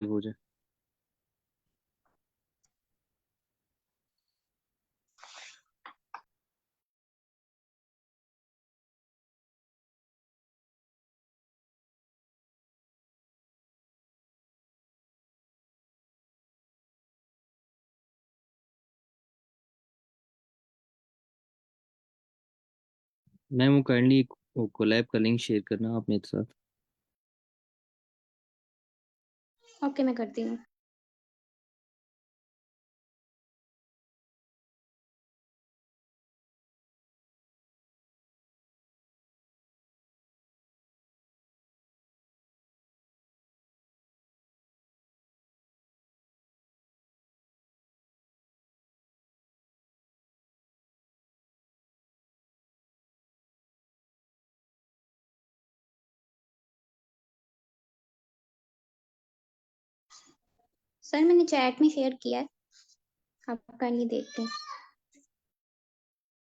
हो जाए। मैम वो काइंडली कोलैब का लिंक शेयर करना आप मेरे साथ। ओके, मैं करती हूँ। सर मैंने चैट में शेयर किया है, आप काइंडली देखते हैं।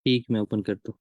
ठीक, मैं ओपन करता हूँ।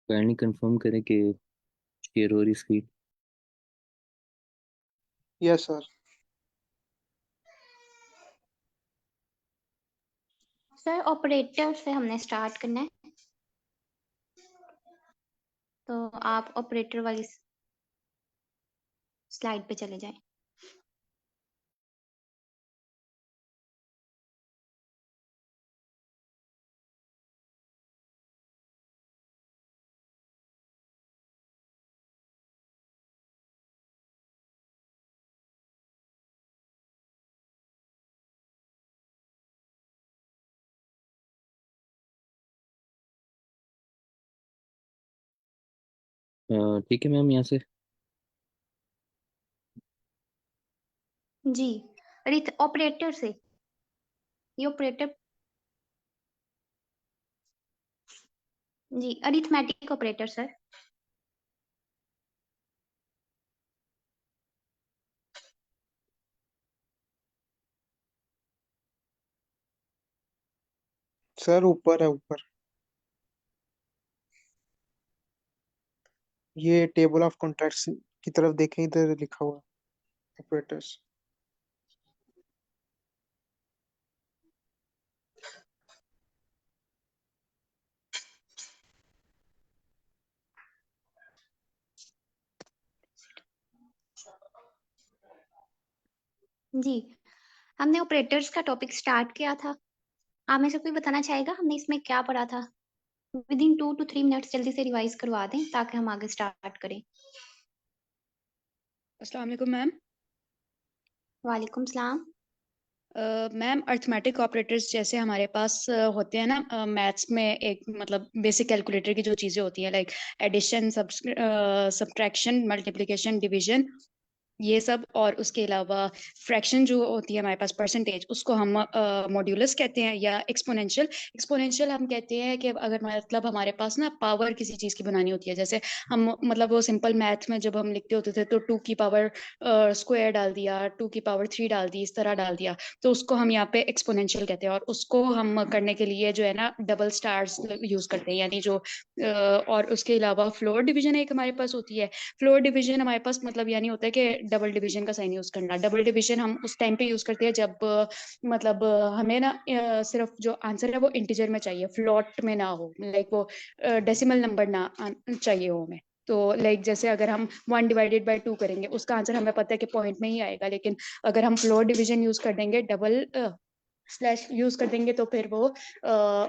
काइंडली कंफर्म करें कि शेयर हो रही screen. Yes sir. Sir operator से हमने स्टार्ट करना है, तो आप ऑपरेटर वाली स्लाइड पे चले जाएं। ठीक है मैम, यहाँ से। जी, अरिथ ऑपरेटर से, ये ऑपरेटर, जी अरिथमेटिक ऑपरेटर सर। सर ऊपर है, ऊपर ये टेबल ऑफ कॉन्ट्रैक्ट्स की तरफ देखें, इधर लिखा हुआ ऑपरेटर्स। जी, हमने ऑपरेटर्स का टॉपिक स्टार्ट किया था। आप में से कोई बताना चाहेगा हमने इसमें क्या पढ़ा था? विद इन 2 to 3 मिनट्स जल्दी से रिवाइज करवा दें ताकि हम आगे स्टार्ट करें। अस्सलाम वालेकुम मैम। वालेकुम सलाम। मैम अर्थमेटिक ऑपरेटर्स जैसे हमारे पास होते हैं ना मैथ्स में, एक मतलब बेसिक कैलकुलेटर की जो चीज़ें होती हैं like addition, subtraction, multiplication, division, ये सब, और उसके अलावा फ्रैक्शन जो होती है हमारे पास परसेंटेज, उसको हम मॉड्यूलस कहते हैं, या एक्सपोनेंशियल। एक्सपोनेंशियल हम कहते हैं कि अगर मतलब हमारे पास ना पावर किसी चीज़ की बनानी होती है, जैसे हम मतलब वो सिंपल मैथ में जब हम लिखते होते थे तो 2 की पावर स्क्वायर डाल दिया, 2 की पावर 3 डाल दी, इस तरह डाल दिया, तो उसको हम यहाँ पे एक्सपोनेंशियल कहते हैं। और उसको हम करने के लिए जो है ना डबल स्टार्स यूज करते हैं, यानी जो और उसके अलावा फ्लोर डिवीजन एक हमारे पास होती है। फ्लोर डिवीजन हमारे पास मतलब यानी होता है कि डबल डिवीजन का साइन यूज करना। डबल डिवीजन हम उस टाइम पे यूज करते हैं जब मतलब हमें ना सिर्फ जो आंसर है वो इंटीजर में चाहिए, फ्लोट में ना हो, लाइक वो डेसिमल नंबर ना चाहिए हो हमें। तो लाइक जैसे अगर हम 1/2 करेंगे, उसका आंसर हमें पता है कि पॉइंट में ही आएगा, लेकिन अगर हम फ्लोर डिवीजन यूज कर देंगे, डबल स्लैश यूज कर देंगे, तो फिर वो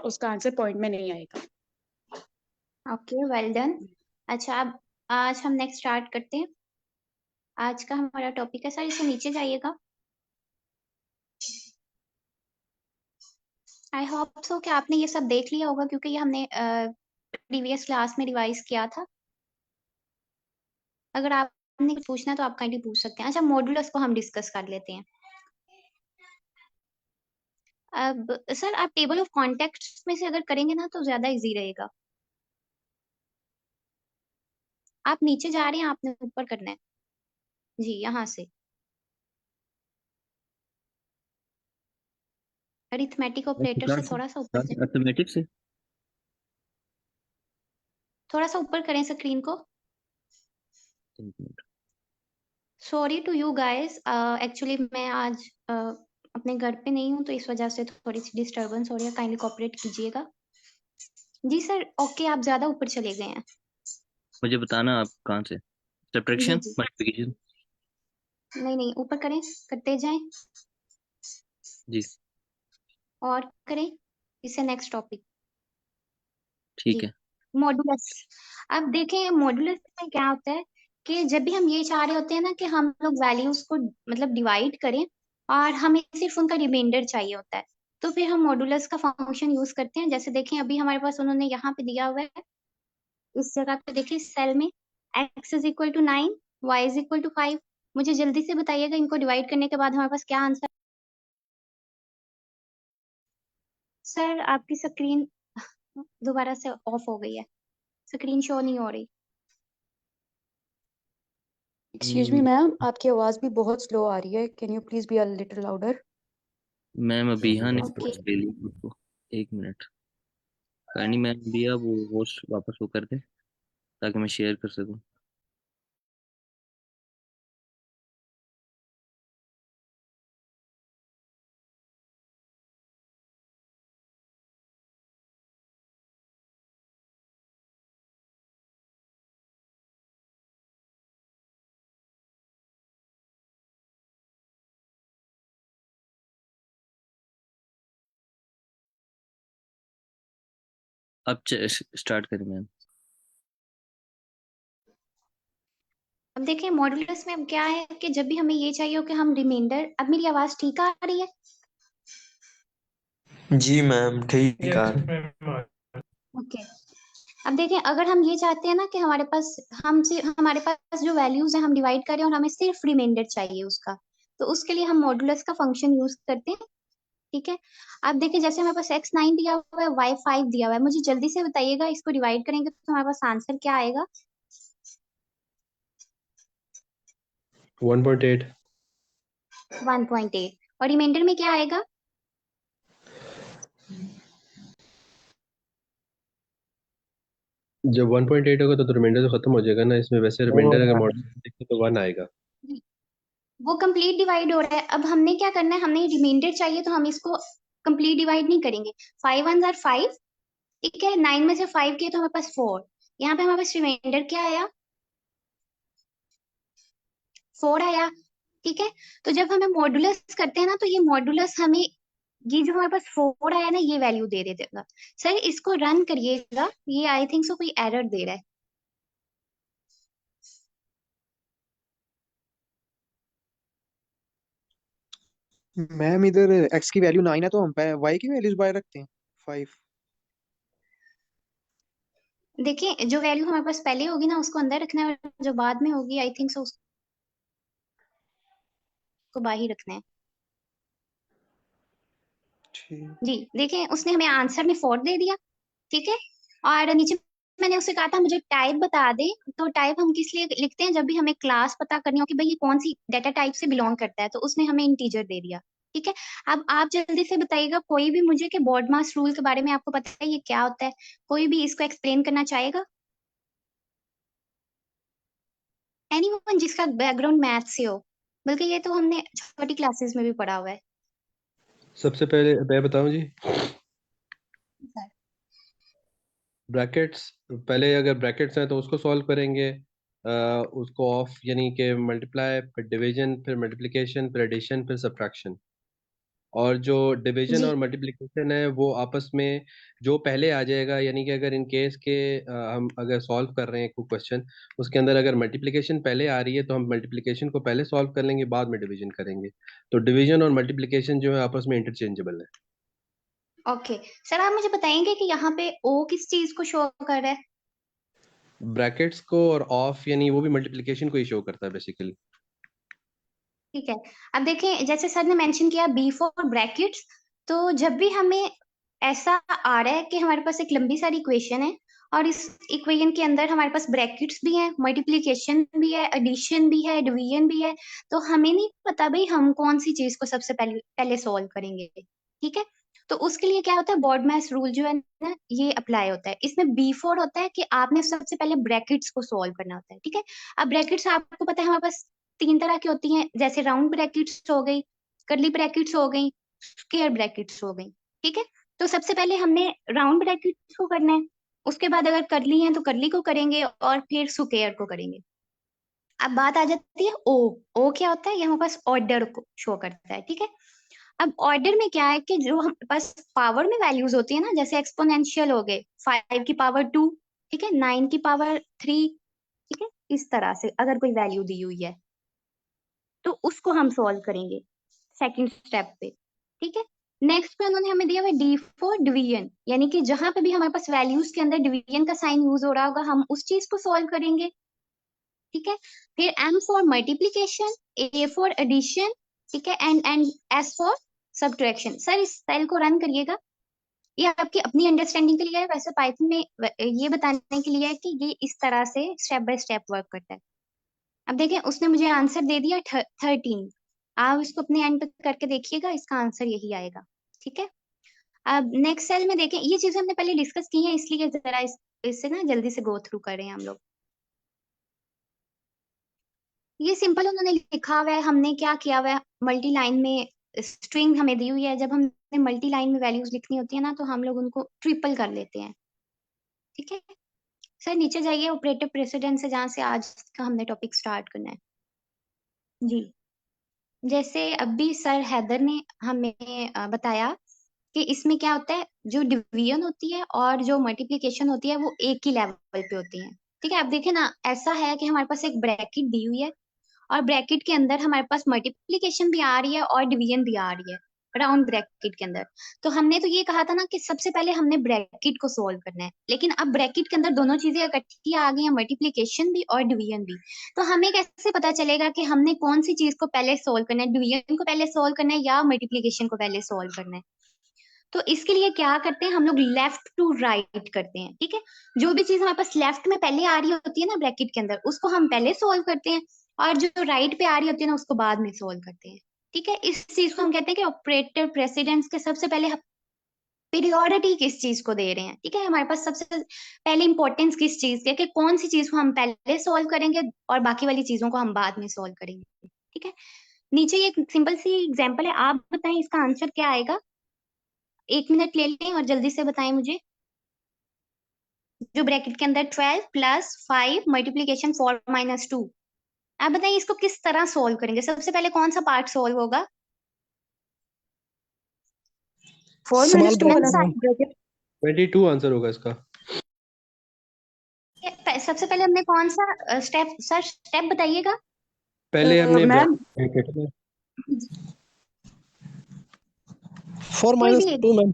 उसका आंसर पॉइंट में नहीं आएगा। Okay, well done. अच्छा, अब आज हम नेक्स्ट स्टार्ट करते हैं। आज का हमारा टॉपिक है, सर इसे नीचे जाइएगा। आई होप सो कि आपने ये सब देख लिया होगा, क्योंकि ये हमने प्रीवियस क्लास में रिवाइज किया था। अगर आपने कुछ पूछना है तो आप काइंडली पूछ सकते हैं। अच्छा, मॉड्यूलस को हम डिस्कस कर लेते हैं। अब सर आप टेबल ऑफ कॉन्टेक्ट्स में से अगर करेंगे ना तो ज्यादा इजी रहेगा। आप नीचे जा रहे हैं, आपने ऊपर करना है। जी, यहाँ से अरिथमेटिक ऑपरेटर से थोड़ा सा ऊपर से, अर्थमेटिक से थोड़ा सा ऊपर करें स्क्रीन को। एक minute. Sorry to you guys, actually मैं आज अपने घर पे नहीं हूँ, तो इस वजह से थोड़ी सी डिस्टरबेंस हो रही है। काइंडली कोऑपरेट कीजिएगा। जी सर, ओके, आप ज्यादा ऊपर चले गए हैं। मुझे बताना आप कहाँ से। जी सब्ट्रैक्शन जी, मल्टीप्लिकेशन। नहीं नहीं, ऊपर करें, करते जाएं जी और करें। इससे नेक्स्ट टॉपिक। ठीक जी, है। मॉडुलस। अब देखें मॉडुलस में क्या होता है कि जब भी हम ये चाह रहे होते हैं ना कि हम लोग वैल्यूज को मतलब डिवाइड करें और हमें सिर्फ उनका रिमाइंडर चाहिए होता है, तो फिर हम मॉडुलस का फंक्शन यूज करते हैं। जैसे देखें अभी हमारे पास उन्होंने यहाँ पे दिया हुआ है, इस जगह पे देखिए सेल में, x is equal to 9, y is equal to 5। मुझे जल्दी से बताइएगा इनको डिवाइड करने के बाद हमारे पास क्या आंसर। सर आपकी स्क्रीन दोबारा से ऑफ हो गई है, स्क्रीन शो नहीं हो रही। एक्सक्यूज मी मैम, आपकी आवाज़ भी बहुत स्लो आ रही है। Can you please be a little louder? Ma'am अभी यहाँ ने ओके, ले ली उसको। एक मिनट। कहानी मैम दिया वो होस्ट वापस वो कर दे ताकि मैं शेयर कर सकूँ। अब स्टार्ट करें मैम। अब देखिए मॉडुलस में अब क्या है कि जब भी हमें ये चाहिए हो कि हम रिमाइंडर, अब मेरी आवाज ठीक आ रही है? जी मैम, ठीक है। ओके, अब देखें अगर हम ये चाहते हैं ना कि हमारे पास जो वैल्यूज है हम डिवाइड करें और हमें सिर्फ रिमाइंडर चाहिए उसका, तो उसके लिए हम मॉडुलस का फंक्शन यूज करते हैं। ठीक है, अब देखिए जैसे हमारे पास x9 दिया हुआ है, y5 दिया हुआ है, मुझे जल्दी से बताइएगा इसको डिवाइड करेंगे तो हमारे पास आंसर क्या आएगा? 1.8। 1.8। और रिमाइंडर में क्या आएगा? जब 1.8 होगा तो रिमाइंडर तो खत्म हो जाएगा ना इसमें। वैसे रिमाइंडर अगर मॉडल देखें तो 1 आएगा। वो कंप्लीट डिवाइड हो रहा है। अब हमने क्या करना है, हमें रिमाइंडर चाहिए तो हम इसको कंप्लीट डिवाइड नहीं करेंगे। 5 1 आर 5, ठीक है, 9 में से 5 किए तो हमारे पास 4। यहाँ पे हमारे पास रिमाइंडर क्या आया? 4 आया। ठीक है, तो जब हमें मॉडुलस करते हैं ना तो ये मॉडुलस हमें ये जो हमारे पास 4 आया ना ये वैल्यू दे देगा। सर इसको रन करिएगा, ये आई थिंक सो कोई एरर दे रहा है। मैम इधर x की वैल्यू 9 है तो हम y की वैल्यूज बाय रखते हैं 5। देखिए जो वैल्यू हमारे पास पहले होगी ना उसको अंदर रखना है, और जो बाद में होगी आई थिंक सो उसको बाहर रखना है। ठीक। जी देखिए उसने हमें आंसर में 4 दे दिया। ठीक है, और नीचे मैंने उससे कहा था मुझे टाइप बता दे। तो टाइप हम किस लिए लिखते हैं, जब भी हमें क्लास पता करनी हो कि भाई ये कौन सी डाटा टाइप से बिलोंग करता है, तो उसने हमें इंटीजर दे दिया। ठीक है, अब आप जल्दी से बताइएगा कोई भी मुझे कि बॉडमास रूल के बारे में आपको पता है ये क्या होता है? कोई भी इसको एक्सप्लेन करना चाहेगा? एनीवन जिसका बैकग्राउंड मैथ से हो, बल्कि ये तो हमने छोटी क्लासेस में भी पढ़ा हुआ है। सबसे पहले मैं बताऊं जी, सर ब्रैकेट्स। पहले अगर ब्रैकेट्स हैं तो उसको सॉल्व करेंगे। उसको ऑफ यानी कि मल्टीप्लाई, फिर डिवीजन, फिर मल्टीप्लिकेशन, फिर एडिशन, फिर सब्ट्रैक्शन। और जो डिवीजन जी और मल्टीप्लिकेशन है वो आपस में जो पहले आ जाएगा, यानी कि अगर इन केस के हम अगर सॉल्व कर रहे हैं कोई क्वेश्चन, उसके अंदर अगर मल्टीप्लिकेशन पहले आ रही है तो हम मल्टीप्लिकेशन को पहले सॉल्व कर लेंगे, बाद में डिवीजन करेंगे। तो डिवीजन और मल्टीप्लिकेशन जो है आपस में इंटरचेंजेबल है। ओके सर, आप मुझे बताएंगे कि यहाँ पे ओ किस चीज को शो कर रहा है? ब्रैकेट्स को, और ऑफ यानी वो भी मल्टीप्लिकेशन को ही शो करता है बेसिकली। ठीक है, अब देखें जैसे सर ने मेंशन किया बी फॉर ब्रैकेट्स, तो जब भी हमें ऐसा आ रहा है कि हमारे पास एक लंबी सारी इक्वेशन है और इस इक्वेशन के अंदर हमारे पास ब्रैकेट्स भी हैं, मल्टीप्लिकेशन भी है, एडिशन भी है, डिवीजन भी है, तो हमें नहीं पता भाई हम कौन सी चीज को सबसे पहले पहले सॉल्व करेंगे। ठीक है, तो उसके लिए क्या होता है, बॉडमैस रूल जो है ना ये अप्लाई होता है। इसमें बी फोर होता है कि आपने सबसे पहले ब्रैकेट्स को सॉल्व करना होता है। ठीक है, अब ब्रैकेट्स आपको पता है हमारे पास तीन तरह की होती हैं, जैसे राउंड ब्रैकेट्स हो गई, कर्ली ब्रैकेट्स हो गई, स्क्वायर ब्रैकेट्स हो गई। ठीक है, तो सबसे पहले हमने राउंड ब्रैकेट्स को करना है, उसके बाद अगर कर्ली है तो कर्ली को करेंगे और फिर स्क्वायर को करेंगे। अब बात आ जाती है ओ। ओ क्या होता है, ये हमारे पास ऑर्डर को शो करता है। ठीक है, अब ऑर्डर में क्या है कि जो हमारे पास पावर में वैल्यूज होती है ना, जैसे एक्सपोनेंशियल हो गए 5 की पावर 2, ठीक है, 9 की पावर 3, ठीक है, इस तरह से अगर कोई वैल्यू दी हुई है तो उसको हम सॉल्व करेंगे सेकंड स्टेप पे। ठीक है, नेक्स्ट पे उन्होंने हमें दिया हुआ डी फॉर डिवीजन, यानी कि जहां पे भी हमारे पास वैल्यूज के अंदर डिवीजन का साइन यूज हो रहा होगा हम उस चीज को सॉल्व करेंगे। ठीक है, फिर M for multiplication, A for addition, ठीक है, and S for subtraction. Sir इस स्टाइल को रन करिएगा, ये आपकी अपनी अंडरस्टैंडिंग के लिए है, वैसे पाइथन में ये बताने के लिए है कि ये इस तरह से स्टेप बाय स्टेप वर्क करता है। अब देखें उसने मुझे आंसर दे दिया 13, आप इसको अपने एंड पे करके देखिएगा, इसका आंसर यही आएगा। ठीक है, अब नेक्स्ट सेल में देखें, ये चीजें हमने पहले डिस्कस की हैं इसलिए जरा इससे ना जल्दी से गो थ्रू करें हम लोग। ये सिंपल उन्होंने लिखा हुआ है, हमने क्या किया हुआ है, मल्टी लाइन में स्ट्रिंग हमें दी हुई है, जब हमने मल्टी लाइन में वैल्यूज लिखनी होती है ना तो हम लोग उनको ट्रिपल कर लेते हैं। ठीक है, सर नीचे जाइए ऑपरेटर प्रेसिडेंस से, जहां से आज का हमने टॉपिक स्टार्ट करना है। जी, जैसे अभी सर हैदर ने हमें बताया कि इसमें क्या होता है, जो डिवीजन होती है और जो मल्टीप्लिकेशन होती है वो एक ही लेवल पे होती है। ठीक है, अब देखें ना, ऐसा है कि हमारे पास एक ब्रैकेट दी हुई है और ब्रैकेट के अंदर हमारे पास मल्टीप्लिकेशन भी आ रही है और डिवीजन भी आ रही है राउंड ब्रैकेट के अंदर। तो हमने तो ये कहा था ना कि सबसे पहले हमने ब्रैकेट को सोल्व करना है, लेकिन अब ब्रैकेट के अंदर दोनों चीजें इकट्ठी आ गई हैं, मल्टीप्लिकेशन भी और डिवीजन भी। तो हमें कैसे पता चलेगा कि हमने कौन सी चीज को पहले सोल्व करना है, डिवीजन को पहले सोल्व करना है या मल्टीप्लिकेशन को पहले सोल्व करना है? तो इसके लिए क्या करते हैं हम लोग, लेफ्ट टू राइट करते हैं। ठीक है, जो भी चीज हमारे पास लेफ्ट में पहले आ रही होती है ना ब्रैकेट के अंदर, उसको हम पहले सोल्व करते हैं, और जो राइट पे आ रही होती है ना उसको बाद में सोल्व करते हैं। ठीक है, इस चीज को हम कहते हैं कि ऑपरेटर प्रेसिडेंस के सबसे पहले पीरियोडिटी किस चीज को दे रहे हैं। ठीक है, हमारे पास सबसे पहले इंपॉर्टेंस किस चीज की है, कि कौन सी चीज को हम पहले सोल्व करेंगे और बाकी वाली चीजों को हम बाद में सोल्व करेंगे। ठीक है, नीचे ये एक सिंपल सी एग्जांपल है, आप बताएं इसका आंसर क्या आएगा, 1 मिनट ले लें और जल्दी से बताएं मुझे। जो ब्रैकेट के अंदर 12 प्लस 5 मल्टीप्लीकेशन 4 माइनस 2, आप बताइए इसको किस तरह सोल्व करेंगे, सबसे पहले कौन सा पार्ट सोल्व होगा? 4 स्मॉल माइनस 2 वाला ब्रैकेट मैम। ब्रैकेट। 22 आंसर होगा इसका। सबसे पहले हमने कौन सा स्टेप, सर स्टेप बताइएगा। पहले हमने मैम ब्रैकेट में 4 कोई माइनस भी एक, 2 मैम।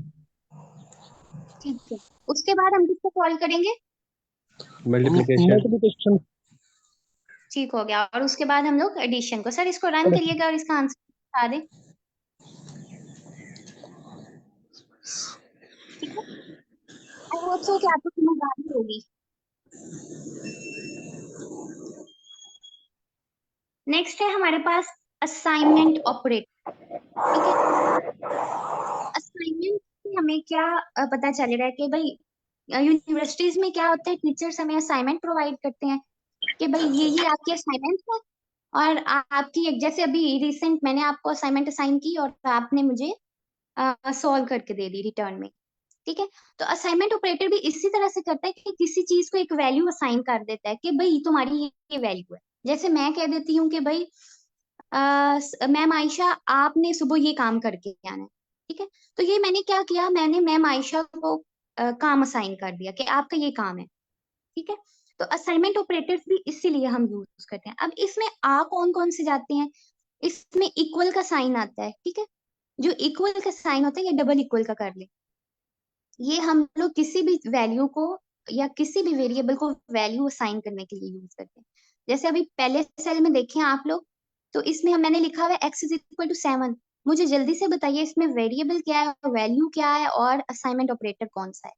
ठीक है, उसके बाद हम किसको सॉल्व करेंगे? मल्टीप्लिकेशन। मल्टीप्लिकेशन। ठीक हो गया, और उसके बाद हम लोग एडिशन को। सर इसको रन करिएगा और इसका आंसर बता दें। ठीक है, आई होप सो कि आपको समझ आ रही होगी। नेक्स्ट है हमारे पास असाइनमेंट ऑपरेटर। ठीक है, असाइनमेंट से हमें क्या पता चल रहा है कि भाई यूनिवर्सिटीज में क्या होता है, टीचर्स हमें असाइनमेंट प्रोवाइड करते हैं कि भाई ये आपकी असाइनमेंट है, और आपकी एक, जैसे अभी रिसेंट मैंने आपको असाइनमेंट असाइन की और आपने मुझे सॉल्व करके दे दी रिटर्न में। ठीक है, तो असाइनमेंट ऑपरेटर भी इसी तरह से करता है कि किसी चीज को एक वैल्यू असाइन कर देता है कि भाई तुम्हारी ये वैल्यू है। जैसे मैं कह देती हूँ कि भाई मैम आयशा आपने सुबह ये काम करके आना है, ठीक है। तो ये मैंने क्या किया, मैंने मैम आयशा को काम असाइन कर दिया कि आपका ये काम है, ठीक है। तो असाइनमेंट ऑपरेटर्स भी इसीलिए हम यूज करते हैं। अब इसमें आ कौन कौन से जाते हैं, इसमें इक्वल का साइन आता है, ठीक है। जो इक्वल का साइन होता है ये डबल इक्वल का कर ले, ये हम लोग किसी भी वैल्यू को या किसी भी वेरिएबल को वैल्यू असाइन करने के लिए यूज करते हैं। जैसे अभी पहले सेल में देखें आप लोग, तो इसमें मैंने लिखा हुआ है x इज इक्वल टू 7। मुझे जल्दी से बताइए इसमें वेरिएबल क्या है, वैल्यू क्या है और असाइनमेंट ऑपरेटर कौन सा है।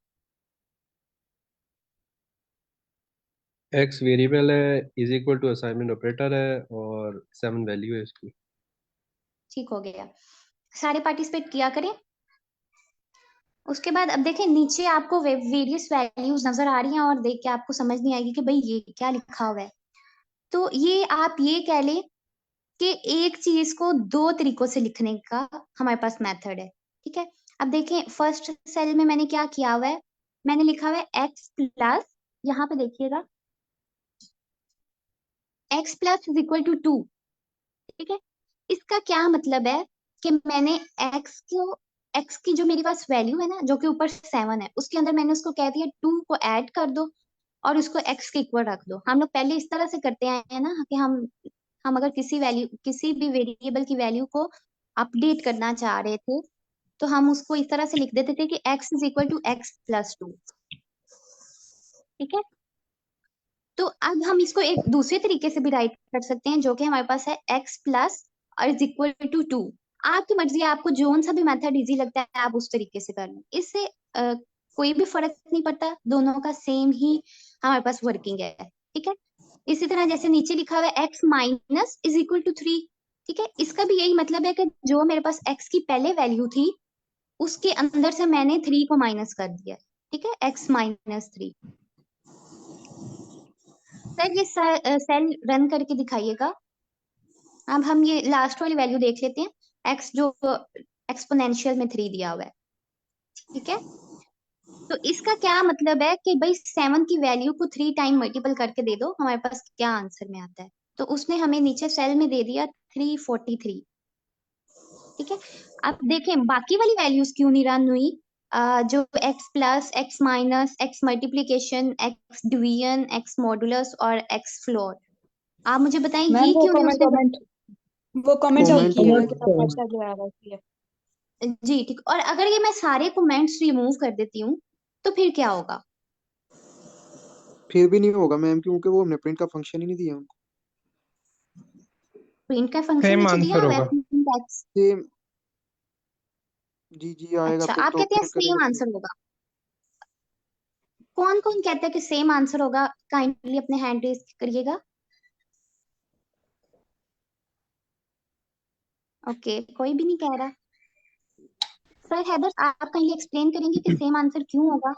x वेरिएबल है, is equal to assignment operator है, और 7 वैल्यू है इसकी। ठीक हो गया, सारे पार्टिसिपेट किया करें। उसके बाद अब देखें नीचे आपको वेरियस वैल्यूज नजर आ रही हैं और देख के आपको समझ नहीं आएगी कि भाई ये क्या लिखा हुआ है। तो ये आप ये कह लें कि एक चीज को दो तरीकों से लिखने का हमारे पास मेथड है, ठीक है। अब देखें फर्स्ट सेल में मैंने क्या किया हुआ है, मैंने लिखा हुआ है x प्लस, यहाँ पे देखिएगा x plus is equal to 2, ठीक है। इसका क्या मतलब है कि मैंने x की जो मेरे पास वैल्यू है ना, जो कि ऊपर 7 है, उसके अंदर मैंने उसको कह दिया 2 को ऐड कर दो और उसको x के इक्वल रख दो। हम लोग पहले इस तरह से करते आए हैं ना कि हम अगर किसी भी वेरिएबल की वैल्यू को अपडेट करना चाह रहे थे तो हम उसको इस तरह से लिख देते थे कि x is equal to x plus 2, ठीक है। तो अब हम इसको एक दूसरे तरीके से भी राइट कर सकते हैं, जो कि हमारे पास है x प्लस और इज इक्वल टू 2। आपकी मर्जी है, आपको जोन सा भी मेथड इजी लगता है आप उस तरीके से कर लें, इससे कोई भी फर्क नहीं पड़ता, दोनों का सेम ही हमारे पास वर्किंग है, ठीक है। इसी तरह जैसे नीचे लिखा हुआ है x minus is equal to 3, ठीक है। इसका भी यही मतलब है कि जो मेरे पास x की पहले वैल्यू थी उसके अंदर से मैंने 3 को माइनस कर दिया, ठीक है, x माइनस 3। सर ये सेल रन करके दिखाइएगा। अब हम ये लास्ट वाली वैल्यू देख लेते हैं, x जो एक्सपोनेंशियल में 3 दिया हुआ है, ठीक है। तो इसका क्या मतलब है कि भाई 7 की वैल्यू को 3 टाइम मल्टीपल करके दे दो, हमारे पास क्या आंसर में आता है। तो उसने हमें नीचे सेल में दे दिया 343, ठीक है। अब देखें बाकी वाली वैल्यूज क्यों नहीं रन हुई, जो x plus, x minus, x multiplication, x division, x modulus और x फ्लोर, आप मुझे बताएं मैम ये वो क्यों नहीं उसने कमेंट नहीं कमेंट नहीं किए। किए नहीं हुए कि किया है। अच्छा गया है इसलिए। जी ठीक, और अगर ये मैं सारे कमेंट्स रिमूव कर देती हूँ तो फिर क्या होगा। फिर भी नहीं होगा मैम, क्योंकि वो हमने प्रिंट का फंक्शन ही नहीं दिया उनको। प्रिंट का फंक्शन सेम नीचे दिया आंसर हुआ है होगा। syntax। सेम, जी जी आएगा अच्छा फिर आप तो कहते हैं ओपन करेंगे सेम तो। आंसर होगा, कौन कौन कहता है कि सेम आंसर होगा, काइंडली अपने हैंड रेज करिएगा। ओके कोई भी नहीं कह रहा। सर हैदर आप काइंडली एक्सप्लेन करेंगे कि सेम आंसर क्यों होगा।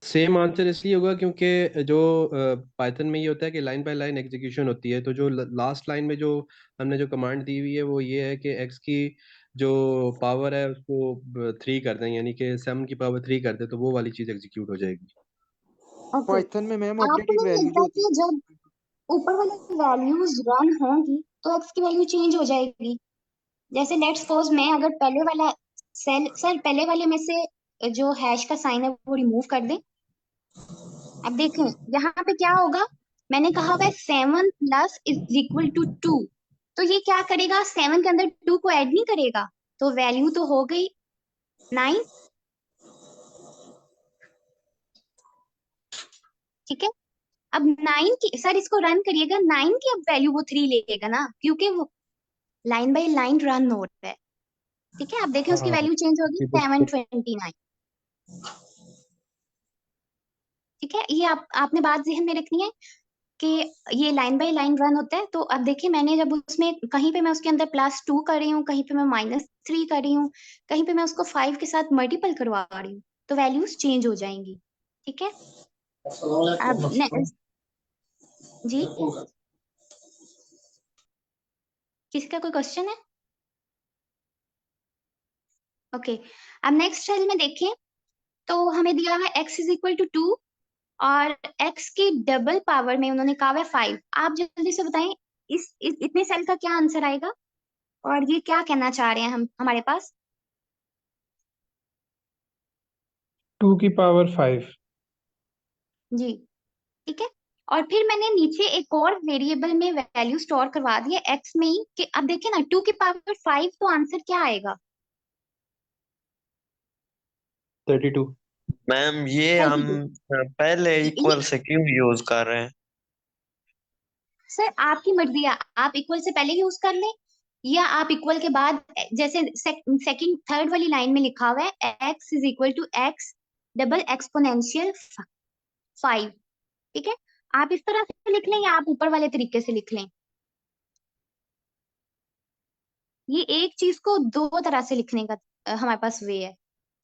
सेम आंसर इसलिए होगा क्योंकि जो पाइथन में ये होता है कि लाइन बाय लाइन एग्जीक्यूशन होती है, तो जो लास्ट लाइन में जो हमने जो कमांड दी हुई है वो ये है कि x की जो पावर है उसको 3 कर दें, यानी कि 7 की पावर 3 कर दें, तो वो वाली चीज एग्जीक्यूट हो जाएगी। ओके पाइथन में मैम आपको अपडेटेड नहीं वैल्यू जो लगता होती कि जब ऊपर वाली वैल्यूज रन होंगी तो एक्स की वैल्यू चेंज हो जाएगी। जैसे लेट्स सपोज मैं अगर पहले वाला सेल, सर पहले वाले में से जो हैश का साइन है वो रिमूव कर दें। अब देखें यहाँ पे क्या होगा, मैंने कहा हुआ है 7 प्लस इज इक्वल टू 2, तो ये क्या करेगा 7 के अंदर 2 को ऐड नहीं करेगा, तो वैल्यू तो हो गई 9, ठीक है। अब 9 की, सर इसको रन करिएगा, 9 की अब वैल्यू वो 3 लेगा ना, क्योंकि वो लाइन बाय लाइन रन हो रहा है, ठीक है। आप देखें उसकी हाँ वैल्यू चेंज होगी जी, बिल्कुल। 729, ठीक है। ये आपने बात ज़हन में रखनी है कि ये लाइन बाय लाइन रन होता है। तो अब देखिए मैंने जब उसमें कहीं पे मैं उसके अंदर +2 कर रही हूँ, कहीं पे मैं -3 कर रही हूँ, कहीं पे मैं उसको 5 के साथ मल्टीपल करवा रही हूँ, तो वैल्यूज चेंज हो जाएंगी, ठीक है। अब नेक्स्ट जी, किसी का कोई क्वेश्चन है। ओके अब नेक्स्ट सेल में देखें तो हमें दिया है x इज इक्वल टू 2 और x की डबल पावर में उन्होंने कहा है 5। आप जल्दी से बताएं इतने सेल का क्या आंसर आएगा, और ये क्या कहना चाह रहे हैं हम हमारे पास। 2⁵ जी ठीक है। और फिर मैंने नीचे एक और वेरिएबल में वैल्यू स्टोर करवा दी है x में ही, कि अब देखिए ना 2⁵ तो आंसर क्या आएगा। 32। मैम ये हम 32। पहले ये इक्वल से क्यों यूज कर रहे हैं? सर आपकी मर्जी है, आप इक्वल से पहले यूज कर लें या आप इक्वल के बाद, जैसे सेकंड थर्ड वाली लाइन में लिखा हुआ है x is equal to x double exponential 5। ठीक है, आप इस तरह से लिख लें या आप ऊपर वाले तरीके से लिख लें। ये एक चीज को दो तरह से लिखने का हमारे पास वे है।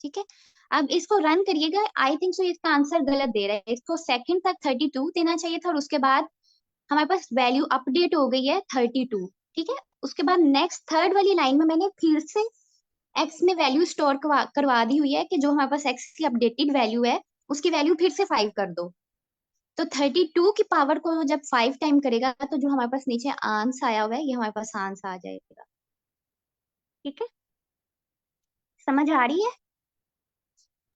ठीक है, अब इसको रन करिएगा। आई थिंक सो इसका आंसर गलत दे रहा है, इसको सेकंड तक 32 देना चाहिए था और उसके बाद हमारे पास वैल्यू अपडेट हो गई है 32। ठीक है, उसके बाद नेक्स्ट थर्ड वाली लाइन में मैंने फिर से एक्स में वैल्यू स्टोर करवा दी हुई है कि जो हमारे पास एक्स की अपडेटेड वैल्यू है उसकी वैल्यू फिर से 5 कर दो। तो 32 की पावर को जब 5 टाइम करेगा तो जो हमारे पास नीचे आंसर आया हुआ है ये हमारे पास आंसर आ जाएगा। ठीक है, समझ आ रही है?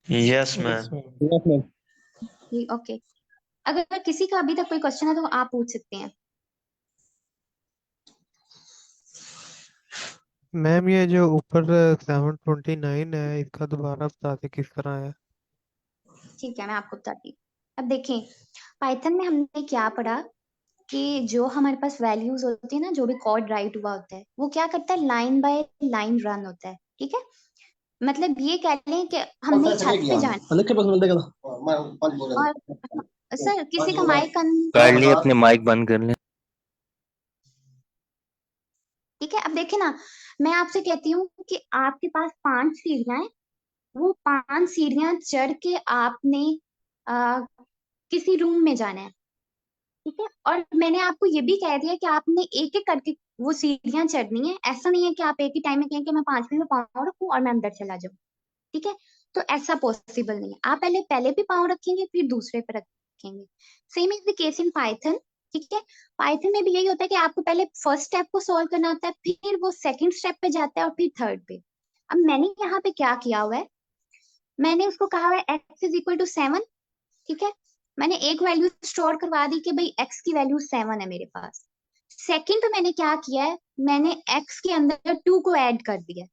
Yes ma'am. Yes ma'am. जी ओके। अगर किसी का अभी तक कोई क्वेश्चन है तो आप पूछ सकते हैं। मैम ये जो ऊपर 729 है इसका दोबारा बता दे किस तरह है। ठीक है, मैं आपको बताती हूँ। अब देखें, पाइथन में हमने क्या पढ़ा कि जो हमारे पास वैल्यूज होती है ना, जो भी कोड राइट हुआ होता है वो क्या करता है, लाइन बाय लाइन रन होता है। ठीक है, मतलब ये कह लें कि हमने छत पे जाना और सर किसी का माइक काइंडली अपने माइक बंद कर लें। ठीक है, अब देखे ना, मैं आपसे कहती हूँ कि आपके पास 5 सीढ़ियां हैं, वो 5 सीढ़ियां चढ़ के आपने किसी रूम में जाना है। ठीक है, और मैंने आपको ये भी कह दिया कि आपने एक एक करके वो सीढ़ियां चढ़नी है। ऐसा नहीं है कि आप एक ही टाइम में कहें कि मैं 5वीं में पाँव रखूं और मैं अंदर चला जाऊं। ठीक है, तो ऐसा पॉसिबल नहीं है। आप पहले भी पाँव रखेंगे फिर दूसरे पे रखेंगे। Same is the case in Python. ठीक है, पाइथन में भी यही होता है कि आपको पहले फर्स्ट स्टेप को सॉल्व करना होता है, फिर वो सेकंड स्टेप पे जाता है और फिर थर्ड पे। अब मैंने यहाँ पे क्या किया हुआ है, मैंने उसको कहा हुआ है x इज इक्वल टू 7। ठीक है, मैंने एक वैल्यू स्टोर करवा दी कि भाई x की वैल्यू 7 है मेरे पास। सेकंड पे मैंने क्या किया है, मैंने x के अंदर 2 को ऐड कर दिया।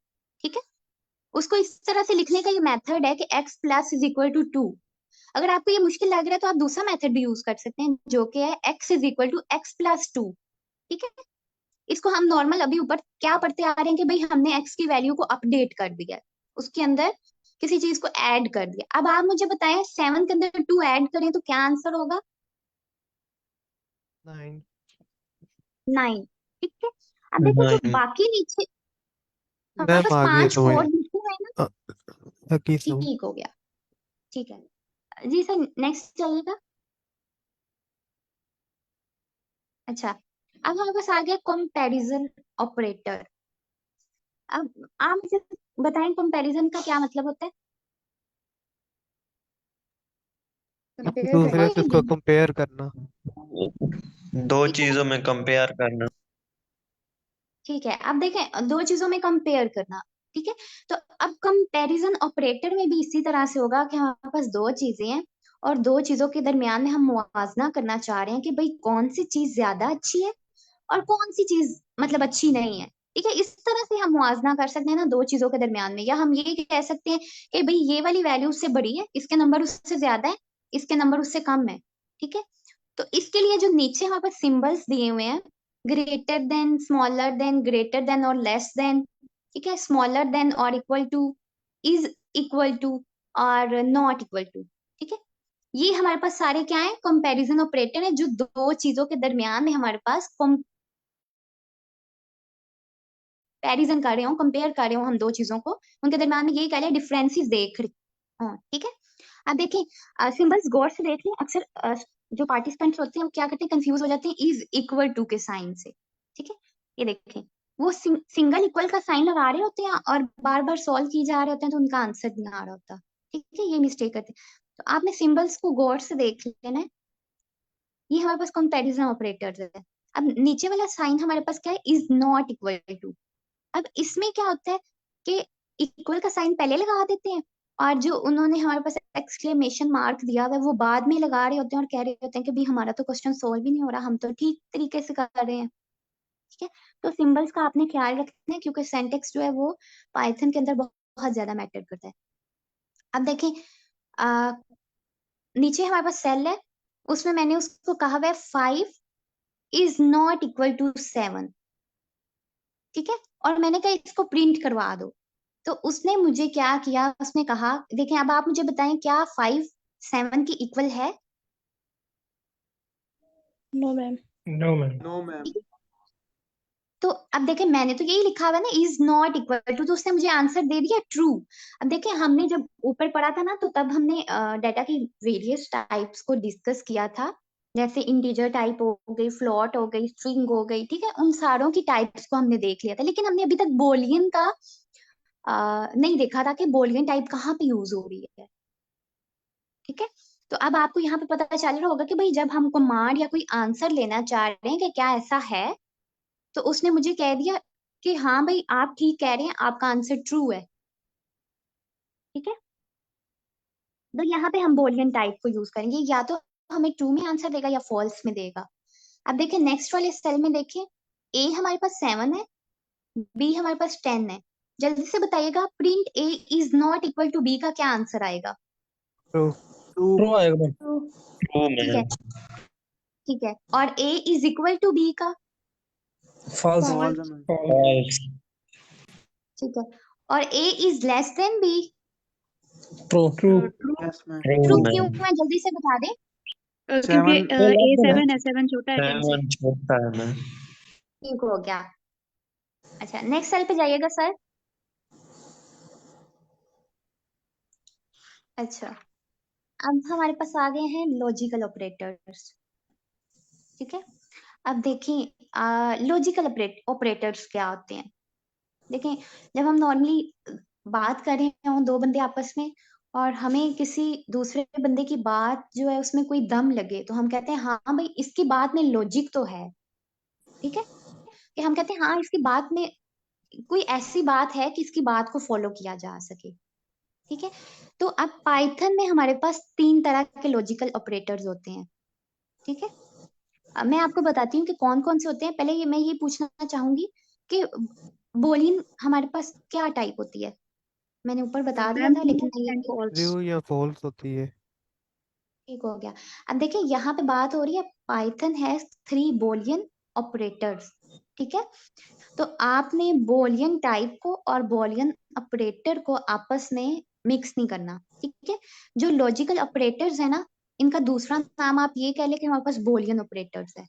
ठीक है, उसको इस तरह से लिखने का ये मेथड है कि x plus is equal to 2। अगर आपको ये मुश्किल लग रहा है तो आप दूसरा मेथड भी यूज कर सकते हैं जो कि है x is equal to x plus 2। ठीक है, इसको हम नॉर्मल अभी ऊपर क्या पढ़ते आ रहे हैं कि भाई हमने x की वैल्यू को अपडेट कर दिया, उसके अंदर किसी चीज को ऐड कर दिया। अब आप मुझे बताएं 7 के अंदर 2 ऐड करें तो क्या आंसर होगा? 9। 9। ठीक है, अब देखो जो बाकी नीचे हमारे मैम पास आ गई 5 समझ। कोड लिखे हुए हैं ना। की समझ। ठीक हो गया। ठीक है जी सर, नेक्स्ट चलेगा। अच्छा, अब हमारे पास आ गया कंपैरिजन ऑपरेटर। अब आप मुझे बताएं कंपैरिजन का क्या मतलब होता है? कंपेयर दूसरे करना। से उसको कंपेयर करना। दो ठीक है, चीजों में कंपेयर करना। ठीक है, अब देखें दो चीजों में कंपेयर करना। ठीक है, तो अब कंपैरिजन ऑपरेटर में भी इसी तरह से होगा कि हमारे पास दो चीजें हैं और दो चीजों के दरमियान में हम मुवाजना करना चाह रहे हैं कि भाई कौन सी चीज ज्यादा अच्छी है और कौन सी चीज मतलब अच्छी नहीं है। ठीक है, इस तरह से हम मुवाजना कर सकते हैं ना दो चीजों के दरमियान में, या हम ये कह सकते हैं कि भाई ये वाली वैल्यू उससे बड़ी है, इसके नंबर उससे ज्यादा है, इसके नंबर उससे कम है। ठीक है, तो इसके लिए जो नीचे हमारे पास सिंबल्स दिए हुए हैं, greater than, smaller than, greater than और लेस देन, ठीक है, स्मॉलर देन और equal to, is equal to और नॉट इक्वल टू। ठीक है, ये हमारे पास सारे क्या है, कंपैरिजन ऑपरेटर है जो दो चीजों के दरमियान में हमारे पास कंपैरिजन कर रहे हो, कंपेयर कर रहे हो हम दो चीजों को, उनके दरमियान में यही कह रहे हैं डिफरेंसेस देख रहे हो। ठीक है, अब देखें सिंबल्स गौर से देख लें। अक्सर जो पार्टिसिपेंट्स होते हैं वो क्या करते हैं, कंफ्यूज हो जाते हैं इज इक्वल टू के साइन से। ठीक है, ये देखें वो सिंगल इक्वल का साइन लगा रहे होते हैं और बार बार सॉल्व की जा रहे होते हैं तो उनका आंसर नहीं आ रहा होता। ठीक है, ये मिस्टेक करते हैं। तो आपने सिंबल्स को गौर से देख लेना है। ये हमारे पास कंपैरिजन ऑपरेटर्स है। अब नीचे वाला साइन हमारे पास क्या है, इज नॉट इक्वल टू। अब इसमें क्या होता है कि इक्वल का साइन पहले लगा देते हैं, और जो उन्होंने हमारे पास एक्सक्लेमेशन मार्क दिया हुआ है वो बाद में लगा रहे होते हैं और कह रहे होते हैं कि भाई हमारा तो क्वेश्चन सॉल्व ही नहीं हो रहा, हम तो ठीक तरीके से कर रहे हैं। ठीक है, तो सिंबल्स का आपने ख्याल रखना है क्योंकि सिंटेक्स जो है वो पाइथन के अंदर बहुत ज्यादा मैटर करता है। अब देखें, आ, नीचे हमारे पास सेल है, उसमें मैंने उसको कहा हुआ है 5 इज नॉट इक्वल टू 7। ठीक है, और मैंने कहा इसको प्रिंट करवा दो। तो उसने मुझे क्या किया, उसने कहा देखें अब आप मुझे बताएं क्या 5 7 की इक्वल है? No ma'am. No ma'am. No ma'am. ठीक है? तो अब देखें मैंने तो यही लिखा हुआ है ना, इज नॉट इक्वल टू, तो उसने मुझे आंसर दे दिया ट्रू। अब देखें हमने जब ऊपर पढ़ा था ना, तो तब हमने डाटा की वेरियस टाइप्स को डिस्कस किया था, जैसे इंटीजर टाइप हो गई, फ्लोट हो गई, स्ट्रिंग हो गई। ठीक है, उन सारों की टाइप्स को हमने देख लिया था, लेकिन हमने अभी तक बोलियन का नहीं देखा था कि बोलियन टाइप कहाँ पे यूज हो रही है। ठीक है, तो अब आपको यहाँ पे पता चल रहा होगा कि भाई जब हम कमांड या कोई आंसर लेना चाह रहे हैं कि क्या ऐसा है, तो उसने मुझे कह दिया कि हाँ भाई आप ठीक कह रहे हैं, आपका आंसर ट्रू है। ठीक है, तो यहाँ पे हम बोलियन टाइप को यूज करेंगे, या तो हमें ट्रू में आंसर देगा या फॉल्स में देगा। अब देखिए नेक्स्ट वाले सेल में देखिए, ए हमारे पास 7 है, बी हमारे पास 10 है। जल्दी से बताइएगा print A is not equal to B का क्या आंसर आएगा? ट्रू। ट्रू। ट्रू आएगा मैम। ट्रू। ट्रू ठीक है, मैम। ठीक है, और A is equal to B का? फॉल्स। False ma'am. फॉल्स। ठीक है, और A is less than B? True. True. Yes ma'am. True true क्यों मैम। है, जल्दी से बता दे। क्योंकि 7 ए 7 है, 7 छोटा है 10 से। 7 छोटा है मैम। ठीक हो गया। अच्छा नेक्स्ट सेल पे जाइएगा सर। अच्छा, अब हमारे पास आ गए हैं लॉजिकल ऑपरेटर्स। ठीक है, अब देखें लॉजिकल ऑपरेटर्स क्या होते हैं। देखें, जब हम नॉर्मली बात कर रहे हो दो बंदे आपस में, और हमें किसी दूसरे बंदे की बात जो है उसमें कोई दम लगे, तो हम कहते हैं हाँ भाई इसकी बात में लॉजिक तो है। ठीक है, कि हम कहते हैं हाँ इसकी बात में कोई ऐसी बात है कि इसकी बात को फॉलो किया जा सके। ठीक है, तो अब पाइथन में हमारे पास 3 तरह के लॉजिकल ऑपरेटर्स होते हैं। ठीक है, अब मैं आपको बताती हूँ कि कौन कौन से होते हैं। पहले मैं ये पूछना चाहूंगी कि बोलियन हमारे पास क्या टाइप होती है? मैंने ऊपर बता दिया मैम था लेकिन मैं एंड ये फॉल्स। ट्रू या फॉल्स होती है। ठीक हो गया। अब देखिए यहाँ पे बात हो रही है पाइथन हैज 3 बोलियन ऑपरेटर्स। ठीक है, तो आपने बोलियन टाइप को और बोलियन ऑपरेटर को आपस में मिक्स नहीं करना। ठीक है, जो लॉजिकल ऑपरेटर्स है ना, इनका दूसरा नाम आप ये कह ले कि हमारे पास बोलियन ऑपरेटर्स है।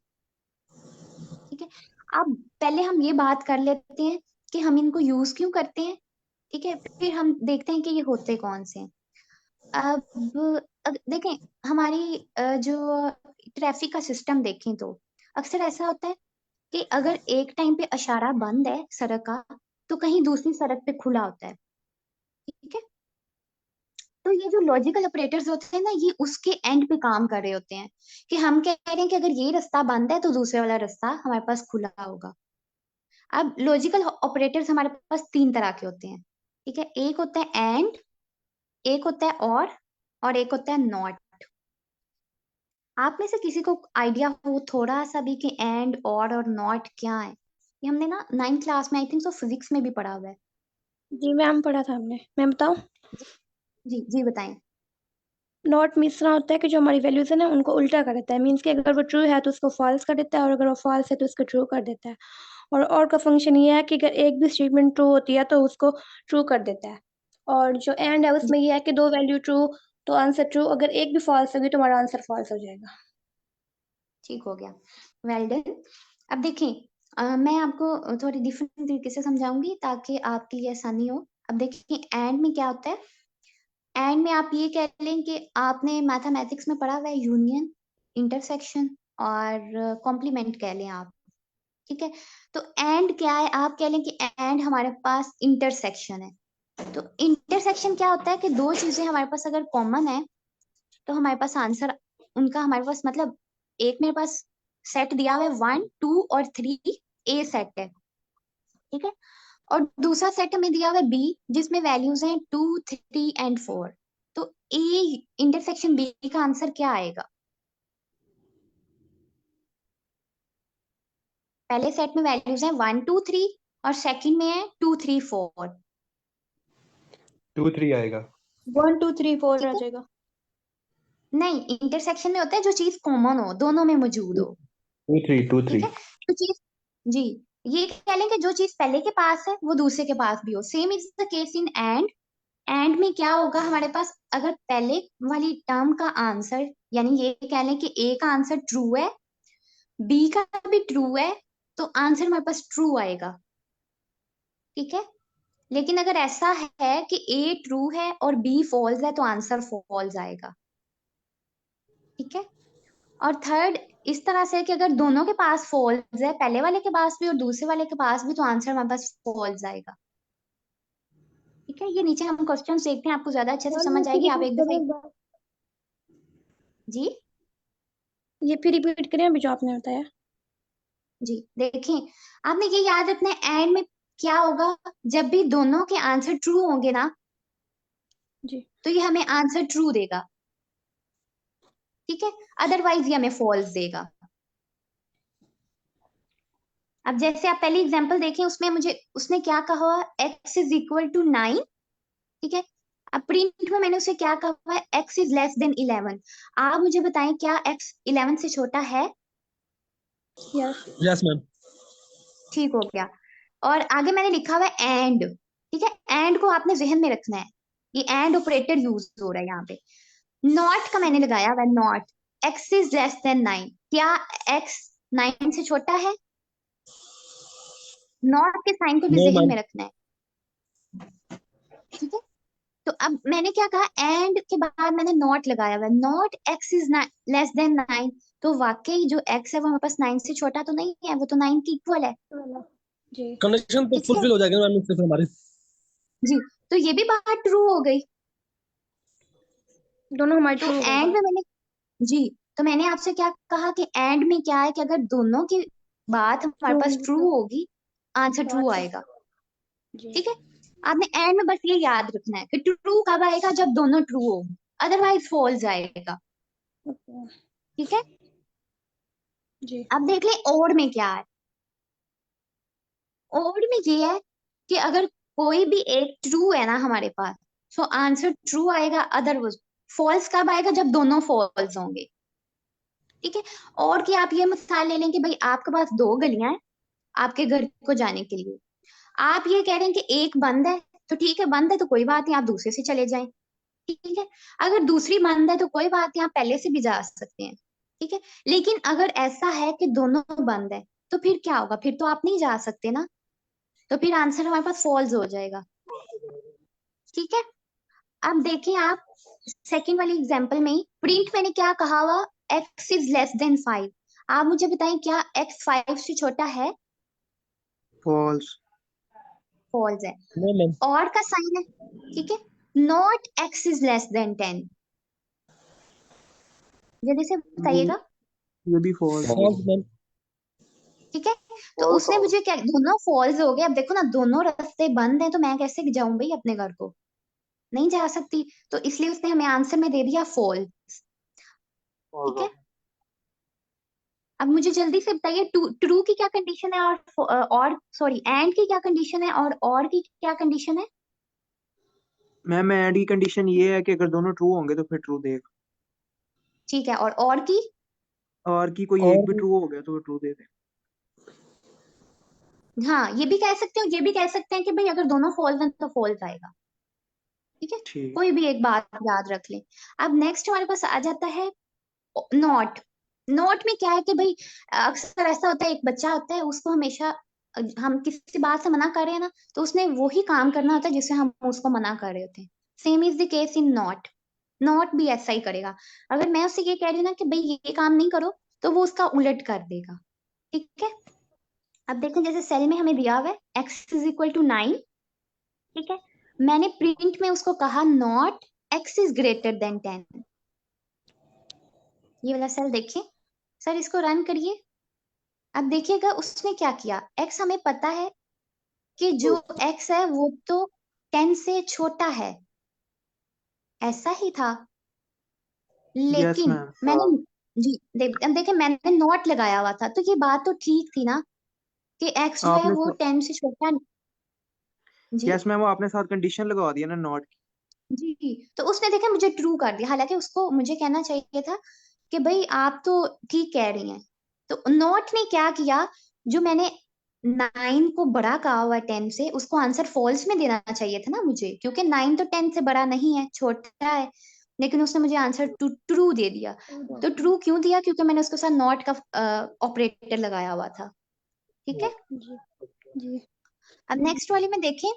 ठीक है, अब पहले हम ये बात कर लेते हैं कि हम इनको यूज क्यों करते हैं। ठीक है, फिर हम देखते हैं कि ये होते कौन से हैं। अब देखें हमारी जो ट्रैफिक का सिस्टम देखें तो अक्सर ऐसा होता है कि अगर एक टाइम पे इशारा बंद है सड़क का, तो कहीं दूसरी सड़क पे खुला होता है। ठीक है, तो ये जो लॉजिकल ऑपरेटर्स होते हैं ना, ये उसके एंड पे काम कर रहे होते हैं कि हम कह रहे हैं कि अगर ये रास्ता बंद है तो दूसरे वाला रास्ता हमारे पास खुला होगा। अब लॉजिकल ऑपरेटर्स हमारे पास 3 तरह के होते हैं। ठीक है, एक होता है एंड, एक होता है और एक होता है नॉट। आप में से किसी को आइडिया हो थोड़ा सा भी कि एंड और नॉट क्या है? ये हमने ना 9th क्लास में आई थिंक सो फिजिक्स में भी पढ़ा हुआ है। जी मैम पढ़ा था हमने। मैं बताऊं? जी जी बताएं। नॉट मीन्स ना होता है कि जो हमारी वैल्यूज है ना उनको उल्टा कर देता है। मीन्स कि अगर वो ट्रू है तो उसको फॉल्स कर देता है, और अगर वो फॉल्स है तो उसको ट्रू कर देता है। और का फंक्शन ये है कि अगर एक भी स्टेटमेंट ट्रू होती है तो उसको ट्रू कर देता है। और जो एंड है उसमें ये है कि दो वैल्यू ट्रू तो आंसर ट्रू, अगर एक भी फॉल्स होगी तो हमारा आंसर फॉल्स हो जाएगा। ठीक हो गया, वेल डन। अब देखें मैं आपको थोड़ी डिफरेंट तरीके से समझाऊंगी ताकि आपके लिए आसानी हो। अब देखिए एंड में क्या होता है, एंड में आप ये कह लें कि आपने मैथमेटिक्स में पढ़ा हुआ है यूनियन, इंटरसेक्शन और कॉम्प्लीमेंट कह लें आप। ठीक है, तो एंड क्या है, आप कह लें कि एंड हमारे पास इंटरसेक्शन है। तो इंटरसेक्शन क्या होता है कि दो चीजें हमारे पास अगर कॉमन है तो हमारे पास आंसर उनका हमारे पास मतलब एक मेरे पास सेट दिया हुआ है 1 2 और 3 ए सेट है, ठीक है, और दूसरा सेट हमें दिया हुआ है बी जिसमें वैल्यूज हैं 2 3 एंड 4। तो ए इंटरसेक्शन बी का आंसर क्या आएगा? पहले सेट में वैल्यूज हैं 1 2 3 और सेकंड में है 2 3 4। 2 3 आएगा। 1 2 3 4 ठीक आ है, जाएगा। नहीं इंटरसेक्शन में होता है जो चीज कॉमन हो, दोनों में मौजूद हो, 2 3 2 ठीक 3। है। तो चीज जी, ये कह लें कि जो चीज पहले के पास है वो दूसरे के पास भी हो। Same is the case in and में क्या होगा हमारे पास, अगर पहले वाली टर्म का आंसर यानी ये कह लें कि ए का आंसर ट्रू है, बी का भी ट्रू है, तो आंसर हमारे पास ट्रू आएगा, ठीक है। लेकिन अगर ऐसा है कि ए ट्रू है और बी फॉल्स है तो आंसर फॉल्स आएगा, ठीक है। और थर्ड इस तरह से कि अगर दोनों के पास फॉल्स है, पहले वाले के पास भी और दूसरे वाले के पास भी, तो आंसर हमारे पास फॉल्स आएगा, ठीक है। ये नीचे हम क्वेश्चन देखते हैं, आपको ज्यादा अच्छे से मैम समझ ये आएगी। फिर आप रिपीट एक करें दफा एक बार, जी ये फिर रिपीट करें अभी जो आपने बताया। जी देखिए, आपने ये याद रखना है एंड में क्या होगा, जब भी दोनों के आंसर ट्रू होंगे ना जी तो ये हमें आंसर ट्रू देगा, ठीक है, अदरवाइज ये हमें फॉल्स देगा। अब जैसे आप पहली एग्जांपल देखें, उसमें मुझे उसने क्या कहा हुआ, x इज इक्वल टू 9, ठीक है। अब प्रिंट में मैंने उसे क्या कहा हुआ है, x इज लेस देन 11। आप मुझे बताएं क्या x 11 से छोटा है? Yes yes ma'am. ठीक हो गया। और आगे मैंने लिखा हुआ है एंड, ठीक है, एंड को आपने जहन में रखना है, ये एंड ऑपरेटर यूज हो रहा है यहाँ पे। नॉट का मैंने लगाया हुआ है, not x is less then 9, क्या x 9 से छोटा है? नॉट के साइन को भी नो जहन मैम। में रखना है, ठीक है। तो अब मैंने क्या कहा, एंड के बाद मैंने नॉट लगाया हुआ है, not x is less then 9, तो वाकई जो x है वो हमारे पास 9 से छोटा तो नहीं है, वो तो 9 के इक्वल है, जी कंडीशन तो ठीक है फुलफिल हो जाएगा मैम इससे फिर हमारी। जी। तो ये भी बात ट्रू हो गई। दोनों हमारी तो ट्रू हो गई एंड बात। में मैंने जी, तो मैंने आपसे क्या कहा कि एंड में क्या है कि अगर दोनों की बात हमारे ट्रू पास ट्रू होगी, आंसर तो ट्रू आंसर आएगा, जी ठीक है। आपने एंड में बस ये याद रखना है कि ट्रू कब आएगा, जब दोनों ट्रू हो, अदरवाइज फॉल्स आएगा, ओके ठीक है। जी अब देख ले और में क्या है, और में ये है कि अगर कोई भी एक ट्रू है ना हमारे पास, तो आंसर ट्रू आएगा, अदरवाइज फॉल्स कब आएगा, जब दोनों फॉल्स होंगे, ठीक है। और कि आप ये मिसाल ले लें कि भाई आपके पास 2 गलियां हैं आपके घर को जाने के लिए, आप ये कह रहे हैं कि एक बंद है, तो ठीक है, बंद है तो कोई बात नहीं, आप दूसरे से चले जाएं, ठीक है। अगर दूसरी बंद है तो कोई बात नहीं, आप पहले से भी जा सकते हैं, ठीक है। लेकिन अगर ऐसा है कि दोनों बंद है, तो फिर क्या होगा, फिर तो आप नहीं जा सकते ना, तो फिर आंसर हमारे पास फॉल्स हो जाएगा, ठीक है। अब देखिए आप सेकंड वाली एग्जांपल में ही प्रिंट मैंने क्या कहा हुआ, x इज लेस देन 5। आप मुझे बताएं क्या x 5 से छोटा है? फॉल्स। फॉल्स है। No ma'am. और का साइन है, ठीक है। Not x is less than 10, जल्दी से बताइएगा, ये भी फॉल्स। False ma'am. ठीक है। तो उसने मुझे क्या, दोनों फॉल्स हो गए। अब देखो ना, दोनों रास्ते बंद हैं, तो मैं कैसे जाऊं भाई अपने घर को, नहीं जा सकती, तो इसलिए उसने हमें आंसर में दे दिया फॉल्स, ठीक है। अब मुझे जल्दी से बताइए ट्रू की क्या कंडीशन है, और सॉरी एंड की क्या कंडीशन है, और की क्या कंडीशन है? मैम एंड की कंडीशन ये है कि अगर दोनों ट्रू होंगे तो फिर ट्रू देगा, ठीक है, और की? और की कोई एक भी और ट्रू हो गया तो वो ट्रू दे दे। हाँ, ये भी कह सकते हो, ये भी कह सकते हैं कि भाई अगर दोनों फॉल्स हैं तो फॉल्स आएगा, ठीक है। ठीक। कोई भी एक बात याद रख ले। अब नेक्स्ट हमारे पास आ जाता है नॉट। नॉट में क्या है कि भाई अक्सर ऐसा होता है, एक बच्चा होता है, उसको हमेशा हम किसी बात से मना कर रहे हैं ना, तो उसने वही काम करना होता है जिससे हम उसको मना कर रहे होते हैं। Same is the case in not, not भी ऐसा ही करेगा। अगर मैं उससे ये कह रही हूँ ना कि भाई ये काम नहीं करो, तो वो उसका उलट कर देगा, ठीक है। अब देखें जैसे सेल में हमें दिया हुआ है x इज इक्वल टू 9, ठीक है। मैंने प्रिंट में उसको कहा not x is greater than 10, ये वाला सेल देखिए सर, इसको रन करिए। अब देखिएगा उसने क्या किया। एक्स हमें पता है कि जो एक्स है वो तो 10 से छोटा है, ऐसा ही था। यस लेकिन मैम। मैंने जी देखिए मैंने नॉट लगाया हुआ था, तो ये बात तो ठीक थी ना कि एक्स जो है आपने वो 10 से छोटा। जी यस मैम, वो आपने साथ कंडीशन लगा दिया ना नॉट की। जी, तो उसने देखा मुझे ट्रू कर दिया, हालांकि उसको मुझे कहना चाहिए था कि भाई आप तो ठीक कह रही हैं। तो नॉट ने क्या किया, जो मैंने 9 को बड़ा कहा हुआ 10 से, उसको आंसर फॉल्स में देना चाहिए था ना मुझे, क्योंकि 9 तो 10 से बड़ा नहीं है, छोटा है। लेकिन उसने मुझे आंसर ट्रू दे दिया। तो ट्रू क्यों दिया, क्योंकि मैंने उसके साथ नॉट का ऑपरेटर लगाया हुआ था। ठीक है। जी जी अब नेक्स्ट वाली में देखें,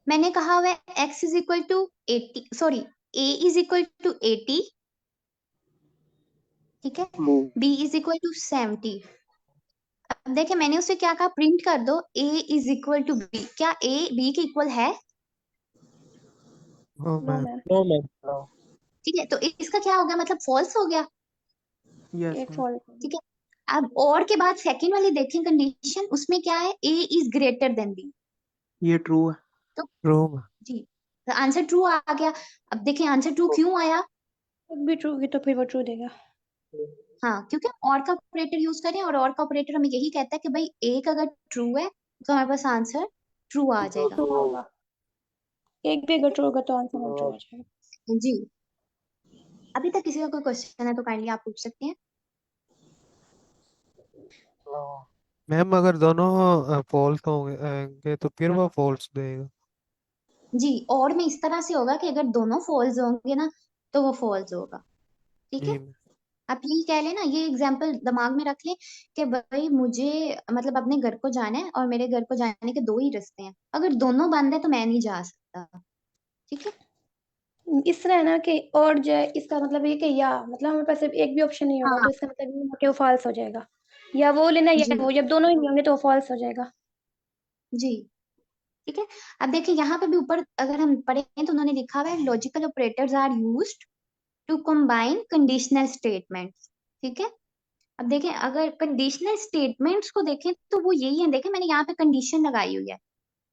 मैंने कहा हुआ है x is equal to 80, sorry a is equal to 80, ठीक है, b इज इक्वल टू 70। अब देखिए मैंने उसे क्या कहा, प्रिंट कर दो a is equal to b। क्या a b के इक्वल है? हाँ no ma'am. Ma'am. No ma'am. ठीक है, तो इसका क्या हो गया, मतलब फॉल्स हो गया। यस एक मैम। फॉल्ट। ठीक है। अब और के बाद सेकंड वाली देखें कंडीशन, उसमें क्या है, a is greater than b। ये ट्रू है। तो ट्रू मैम। जी, तो आंसर ट्रू आ गया। अब देखिए आंसर ट्रू क्यों आया। एक भी ट्रू की तो फिर वो ट्रू देगा। हाँ, क्योंकि और का ऑपरेटर यूज करें, और का ऑपरेटर हमें यही कहता है कि भाई एक अगर ट्रू है तो हमारे पास आंसर ट्रू आ जाएगा। ट्रू होगा। एक भी अगर ट्रू होगा तो आंसर में ट्रू हो जाएगा। जी, अभी तक किसी का कोई क्वेश्चन है तो काइंडली आप पूछ सकते हैं। मैम अगर दोनों फॉल्स होंगे तो फिर वो फॉल्स देगा। जी, और में इस तरह से होगा कि अगर दोनों फॉल्स होंगे ना तो वो फॉल्स होगा। ठीक है, जी मैम। आप यही कह लेना, ये एग्जाम्पल दिमाग में रख ले कि भाई मुझे मतलब अपने घर को जाना है और मेरे घर को जाने के दो ही रास्ते हैं, अगर दोनों बंद है तो मैं नहीं जा सकता। ठीक है। इस तरह है ना कि और जो है इसका मतलब ये कि या मतलब हमारे पास सिर्फ एक भी ऑप्शन नहीं होगा हाँ तो इसका मतलब ये है कि वो फॉल्स हो जाएगा। या वो लेना या जी वो, जब दोनों ही नहीं होंगे तो वो फॉल्स हो जाएगा। जी। ठीक है। अब देखिए यहाँ पे भी ऊपर अगर हम पढ़ें तो उन्होंने लिखा हुआ है logical operators are used to combine conditional statements. ठीक है। अब देखें अगर कंडीशनल स्टेटमेंट्स को देखें तो वो यही है, देखें मैंने यहाँ पे कंडीशन लगाई हुई है,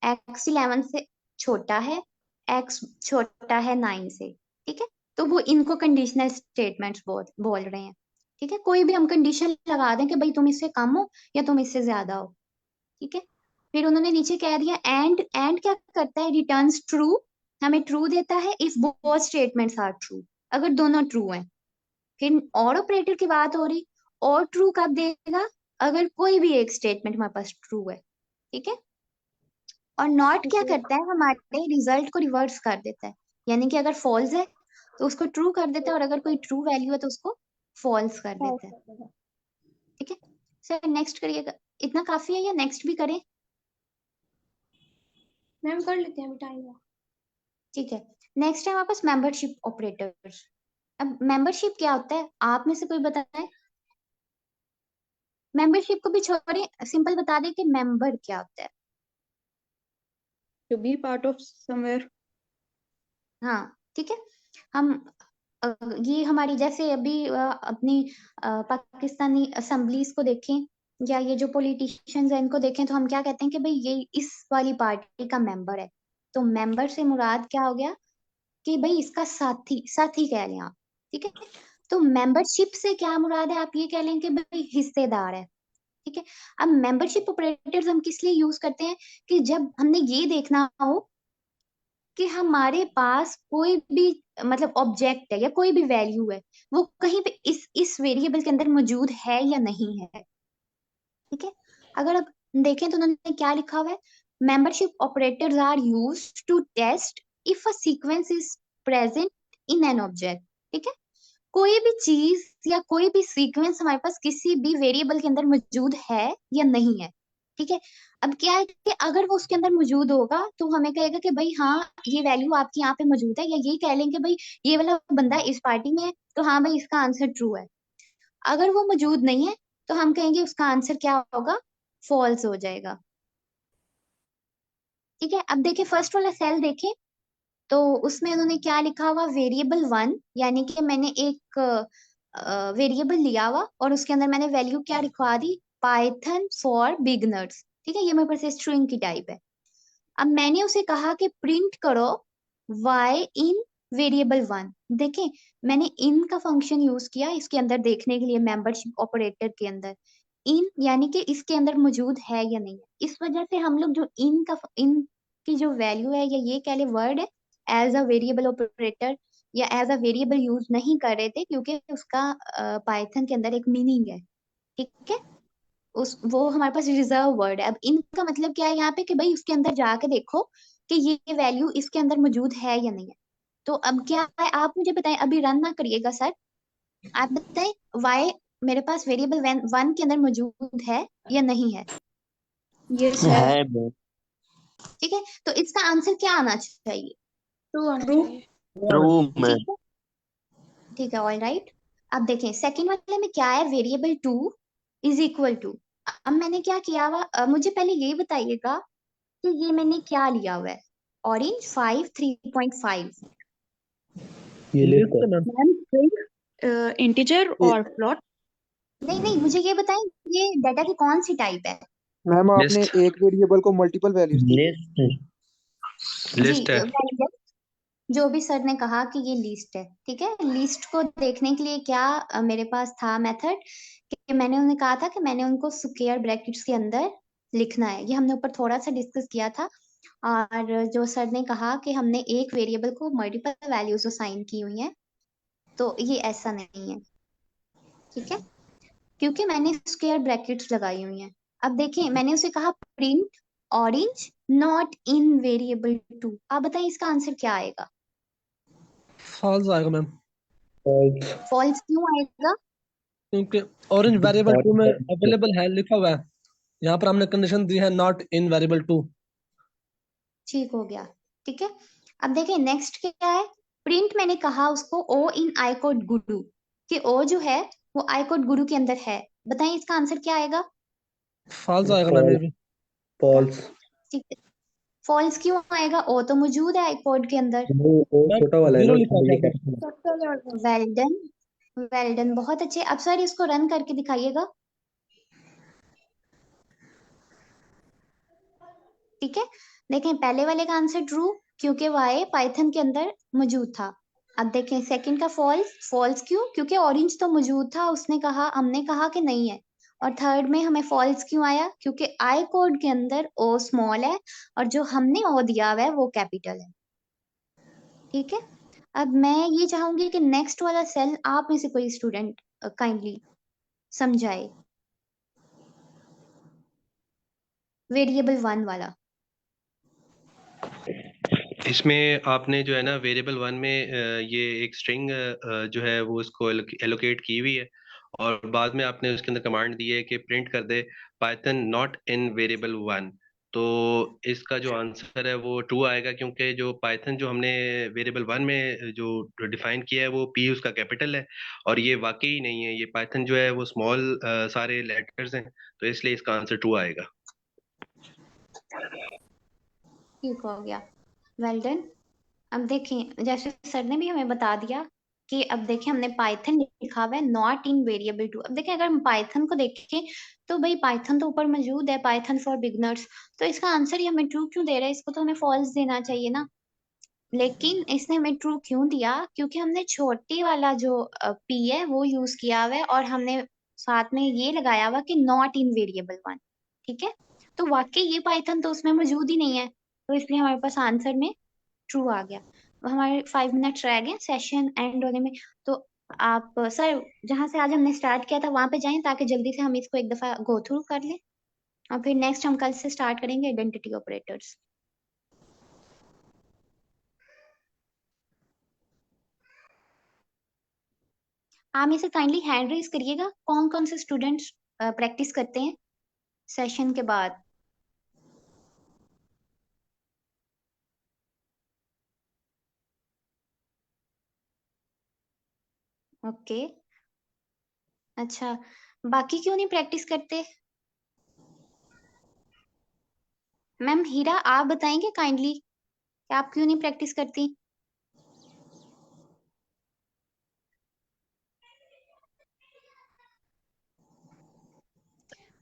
एक्स 11 से छोटा है, एक्स छोटा है 9 से। ठीक है, तो वो इनको कंडीशनल स्टेटमेंट्स बोल रहे हैं। ठीक है, कोई भी हम कंडीशन लगा दें कि भाई तुम इससे कम हो या तुम इससे ज्यादा हो। ठीक है, फिर उन्होंने नीचे कह दिया एंड क्या करता है, रिटर्न्स ट्रू, हमें ट्रू देता है if both statements are true, अगर दोनों ट्रू हैं। फिर और ऑपरेटर की बात हो रही, और ट्रू कब देगा, अगर कोई भी एक स्टेटमेंट हमारे पास ट्रू है। ठीक है, और नॉट क्या जी करता है, हमारे रिजल्ट को रिवर्स कर देता है, यानी कि अगर फॉल्स है तो उसको ट्रू कर देता है, और अगर कोई ट्रू वैल्यू है तो उसको फॉल्स कर फॉल्स देता है। कर देगा। ठीक है सर, नेक्स्ट करिएगा। इतना काफी है या नेक्स्ट भी करें? मैम कर लेते हैं, अभी टाइम है। ठीक है, नेक्स्ट है हमारे पास मेंबरशिप ऑपरेटर्स। अब मेंबरशिप क्या होता है, आप में से कोई बताए। मेंबरशिप को भी छोड़े, सिंपल बता दें कि मेंबर क्या होता है। To be part of somewhere. हाँ ठीक है, हम ये हमारी जैसे अभी अपनी पाकिस्तानी असेंबलीज को देखें, या ये जो पॉलिटिशियंस हैं इनको देखें, तो हम क्या कहते हैं कि भाई ये इस वाली पार्टी का मेंबर है। तो मेंबर से मुराद क्या हो गया कि भाई इसका साथी, साथी कह लें आप। ठीक है, तो मेंबरशिप से क्या मुराद है, आप ये कह लें कि भाई हिस्सेदार है। ठीक है, अब मेंबरशिप ऑपरेटर्स हम किस लिए यूज करते हैं, कि जब हमने ये देखना हो कि हमारे पास कोई भी मतलब ऑब्जेक्ट है या कोई भी वैल्यू है, वो कहीं पे इस वेरिएबल के अंदर मौजूद है या नहीं है। ठीक है, अगर आप देखें तो उन्होंने क्या लिखा हुआ है, membership operators are used to test if a sequence is present in an object. ठीक है, कोई भी चीज या कोई भी सीक्वेंस हमारे पास किसी भी वेरिएबल के अंदर मौजूद है या नहीं है। ठीक है, अब क्या है कि अगर वो उसके अंदर मौजूद होगा तो हमें कहेगा कि भाई हाँ ये वैल्यू आपके यहाँ पे मौजूद है, या ये कह लेंगे भाई ये वाला बंदा इस पार्टी में है तो हाँ भाई इसका आंसर ट्रू है। अगर वो मौजूद नहीं है तो हम कहेंगे उसका आंसर क्या होगा, फॉल्स हो जाएगा। ठीक है, अब देखिए फर्स्ट वाला सेल देखें, तो उसमें उन्होंने क्या लिखा हुआ, वेरिएबल 1, यानी कि मैंने एक वेरिएबल लिया हुआ और उसके अंदर मैंने वैल्यू क्या लिखवा दी, पाइथन फॉर बिगनर्स, ठीक है, ये मेरे पास स्ट्रिंग की टाइप है। अब मैंने उसे कहा कि प्रिंट करो y इन वेरिएबल 1। देखें, मैंने इन का फंक्शन यूज किया इसके अंदर देखने के लिए, मेंबरशिप ऑपरेटर के अंदर इन यानी कि इसके अंदर मौजूद है या नहीं है। इस वजह से हम लोग जो इन की जो वैल्यू है या ये कह ले वर्ड है, एज अ वेरिएबल ऑपरेटर या एज अ वेरिएबल यूज नहीं कर रहे थे, क्योंकि उसका पाइथन के अंदर एक मीनिंग है, ठीक है, उस वो हमारे पास रिजर्व वर्ड है। अब इनका मतलब क्या है यहाँ पे कि भाई उसके अंदर जाके देखो कि ये वैल्यू इसके अंदर मौजूद है या नहीं है। तो अब क्या है, आप मुझे बताएं, अभी रन ना करिएगा सर, आप बताएं वाई मेरे पास वेरिएबल 1 के अंदर मौजूद है या नहीं है। यस है। है मैम। ठीक है, तो इसका आंसर क्या आना चाहिए, ट्रू आना ट्रू। चाहिए। True ma'am. ठीक है, ठीक है, ऑल राइट। अब देखें सेकंड वाले में क्या है, वेरिएबल 2 इज इक्वल टू। अब मैंने क्या किया हुआ, मुझे पहले ये बताइएगा कि ये मैंने क्या लिया हुआ है, ऑरेंज 5 3.5। ये लिस्ट है। मैम इंटीजर और फ्लोट। नहीं नहीं, मुझे ये बताएं ये डाटा की कौन सी टाइप है। मैम आपने लिस्ट एक वेरिएबल को मल्टीपल वैल्यूज दी है। लिस्ट जी लिस्ट है। जो भी सर ने कहा कि ये लिस्ट है, ठीक है, लिस्ट को देखने के लिए क्या मेरे पास था मेथड कि मैंने उन्हें कहा था कि मैंने उनको स्क्वायर ब्रैकेट्स के अंदर लिखना है। ये हमने ऊपर थोड़ा सा डिस्कस किया था। और जो सर ने कहा कि हमने एक वेरिएबल को मल्टीपल वैल्यूज असाइन की हुई हैं, तो ये ऐसा नहीं है, ठीक है, क्योंकि मैंने स्क्वायर ब्रैकेट्स लगाई हुई हैं। अब देखें, मैंने उसे कहा print orange not in variable 2। आप बताएं इसका आंसर क्या आएगा। फॉल्स आएगा मैम, फॉल्स क्यों आएगा। क्योंकि ऑरेंज वेरिएबल 2 में अवेलेबल है लिखा हुआ है, यहाँ पर हमने कंडीशन दी है नॉट इन वेरिएबल 2। ठीक हो गया, ठीक है। अब देखें नेक्स्ट क्या है, प्रिंट मैंने कहा उसको ओ इन आई कोड गुडू, कि ओ जो है वो आई कोड गुडू के अंदर है। बताएं इसका आंसर क्या आएगा। फॉल्स आएगा मैम ये भी। फॉल्स। ठीक है, फॉल्स क्यों आएगा, ओ तो मौजूद है आई कोड के अंदर। वो मैम छोटा वाला है जीरो ना, लिखा इसलिए हुआ ये है। Capital. Well done, well done, बहुत अच्छे। अब सर इसको रन करके दिखाइएगा, ठीक है। देखें पहले वाले का आंसर ट्रू, क्योंकि वाई पाइथन के अंदर मौजूद था। अब देखें सेकंड का फॉल्स, फॉल्स क्यों, क्योंकि ऑरेंज तो मौजूद था, उसने कहा, हमने कहा कि नहीं है। और थर्ड में हमें फॉल्स क्यों आया, क्योंकि आई कोड के अंदर ओ स्मॉल है और जो हमने ओ दिया हुआ है वो कैपिटल है, ठीक है। अब मैं ये चाहूंगी कि नेक्स्ट वाला सेल आप में से कोई स्टूडेंट काइंडली समझाए, वेरिएबल 1 वाला। इसमें आपने जो है ना वेरिएबल 1 में ये एक स्ट्रिंग जो है वो इसको एलोकेट की हुई है, और बाद में आपने उसके अंदर कमांड दी है कि प्रिंट कर दे पाइथन नॉट इन वेरिएबल 1। तो इसका जो आंसर है वो ट्रू आएगा, क्योंकि जो पाइथन जो हमने वेरिएबल 1 में जो डिफाइन किया है वो पी उसका कैपिटल है, और ये वाकई नहीं है, ये पाइथन जो है वो स्मॉल सारे लेटर्स हैं, तो इसलिए इसका आंसर ट्रू आएगा। ठीक हो गया, वेल डन। अब देखें जैसे सर ने भी हमें बता दिया कि अब देखें हमने पाइथन लिखा हुआ है नॉट इन वेरिएबल 2। अब देखें अगर हम पाइथन को देखें तो भाई पाइथन तो ऊपर मौजूद है, पाइथन फॉर बिगनर्स, तो इसका आंसर ही हमें ट्रू क्यों दे रहा है, इसको तो हमें फॉल्स देना चाहिए ना। लेकिन इसने हमें ट्रू क्यों दिया, क्योंकि हमने छोटी वाला जो पी है वो यूज किया हुआ है और हमने साथ में ये लगाया हुआ कि नॉट इन वेरिएबल 1, ठीक है। तो वाकई ये पाइथन तो उसमें मौजूद ही नहीं है, तो इसलिए हमारे पास आंसर में ट्रू आ गया। अब हमारे 5 मिनट्स रह गए सेशन एंड होने में, तो आप सर जहाँ से आज हमने स्टार्ट किया था वहां पे जाएं ताकि जल्दी से हम इसको एक दफा गो थ्रू कर लें, और फिर नेक्स्ट हम कल से स्टार्ट करेंगे आइडेंटिटी ऑपरेटर्स। आप में से काइंडली हैंड रेज करिएगा कौन कौन से स्टूडेंट्स प्रैक्टिस करते हैं सेशन के बाद। ओके, अच्छा, बाकी क्यों नहीं प्रैक्टिस करते। मैम हीरा आप बताएंगे काइंडली कि आप क्यों नहीं प्रैक्टिस करती।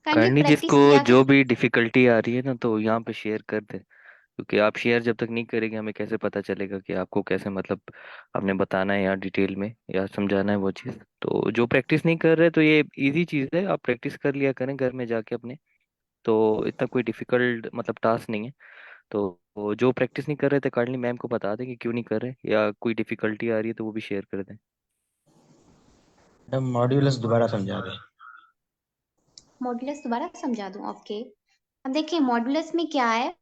काइंडली काइंडली प्रैक्टिस जिसको किया जो करें। भी डिफिकल्टी आ रही है ना तो यहाँ पे शेयर कर दे, क्योंकि आप शेयर जब तक नहीं करेंगे हमें कैसे पता चलेगा कि आपको कैसे मतलब आपने बताना है या डिटेल में या समझाना है वो चीज़। तो जो प्रैक्टिस नहीं कर रहे तो ये इजी चीज़ है, आप प्रैक्टिस कर लिया करें घर में जाके अपने। तो इतना कोई डिफिकल्ट मतलब टास्क नहीं है। तो वो जो प्रैक्टिस नहीं कर रहे थे काइंडली मैम को बता दें कि क्यों नहीं कर रहे, या कोई डिफिकल्टी आ रही है तो वो भी शेयर कर दें। मैडम मॉड्यूलस दोबारा समझा दें। मॉडुलस दोबारा समझा दूं? ओके। अब देखिए मॉडुलस में क्या है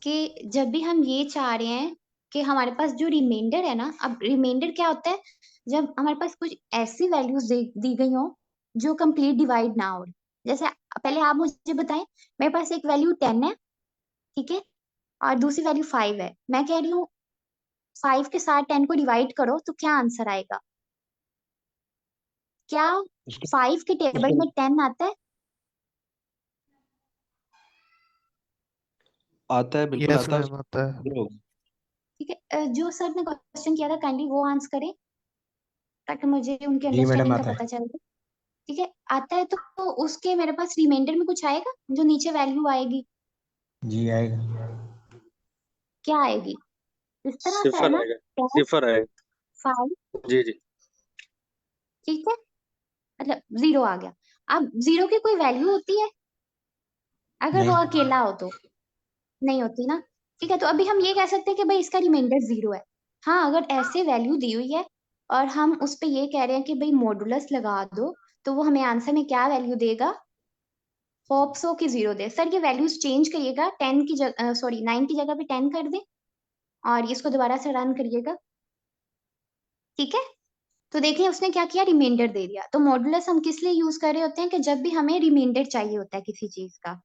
कि जब भी हम ये चाह रहे हैं कि हमारे पास जो रिमाइंडर है ना, अब रिमाइंडर क्या होता है, जब हमारे पास कुछ ऐसी वैल्यूज दी गई हो जो कंप्लीट डिवाइड ना हो। जैसे पहले आप मुझे बताएं, मेरे पास एक वैल्यू 10 है, ठीक है, और दूसरी वैल्यू 5 है। मैं कह रही हूँ 5 के साथ 10 को डिवाइड करो तो क्या आंसर आएगा? क्या उसको 5 के टेबल उसको में 10 आता है? आता है, बिल्कुल यस आता है। मैम आता है। उसको ठीक है, जो सर ने क्वेश्चन किया था काइंडली वो आंसर करें ताकि मुझे उनकी जी मैडम अंडरस्टैंडिंग का आता पता है। चल जाए। ठीक है, आता है तो उसके मेरे पास रिमाइंडर में कुछ आएगा जो नीचे वैल्यू आएगी? जी आएगा। क्या आएगी? इस तरह से है सिफर ना, आएगा, 10 सिफर आएगा। 5, जी जी। ठीक है, मतलब 0 आ गया। अब 0 की कोई वैल्यू होती है अगर वो नहीं। अकेला हो तो? नहीं होती ना। ठीक है, तो अभी हम ये कह सकते हैं कि भाई इसका रिमाइंडर 0 है। हाँ, अगर ऐसे वैल्यू दी हुई है और हम उस पे ये कह रहे हैं कि भाई मॉडुलस लगा दो, तो वो हमें आंसर में क्या वैल्यू देगा? होप सो कि 0 दे। सर ये वैल्यूज चेंज करिएगा, 10 की जगह, सॉरी 9 की जगह पे 10 कर दें और इसको दोबारा से रन करिएगा। ठीक है, तो देखिए उसने क्या किया, रिमाइंडर दे दिया। तो मॉडुलस हम किस लिए यूज कर रहे होते हैं कि जब भी हमें रिमाइंडर चाहिए होता है किसी चीज का।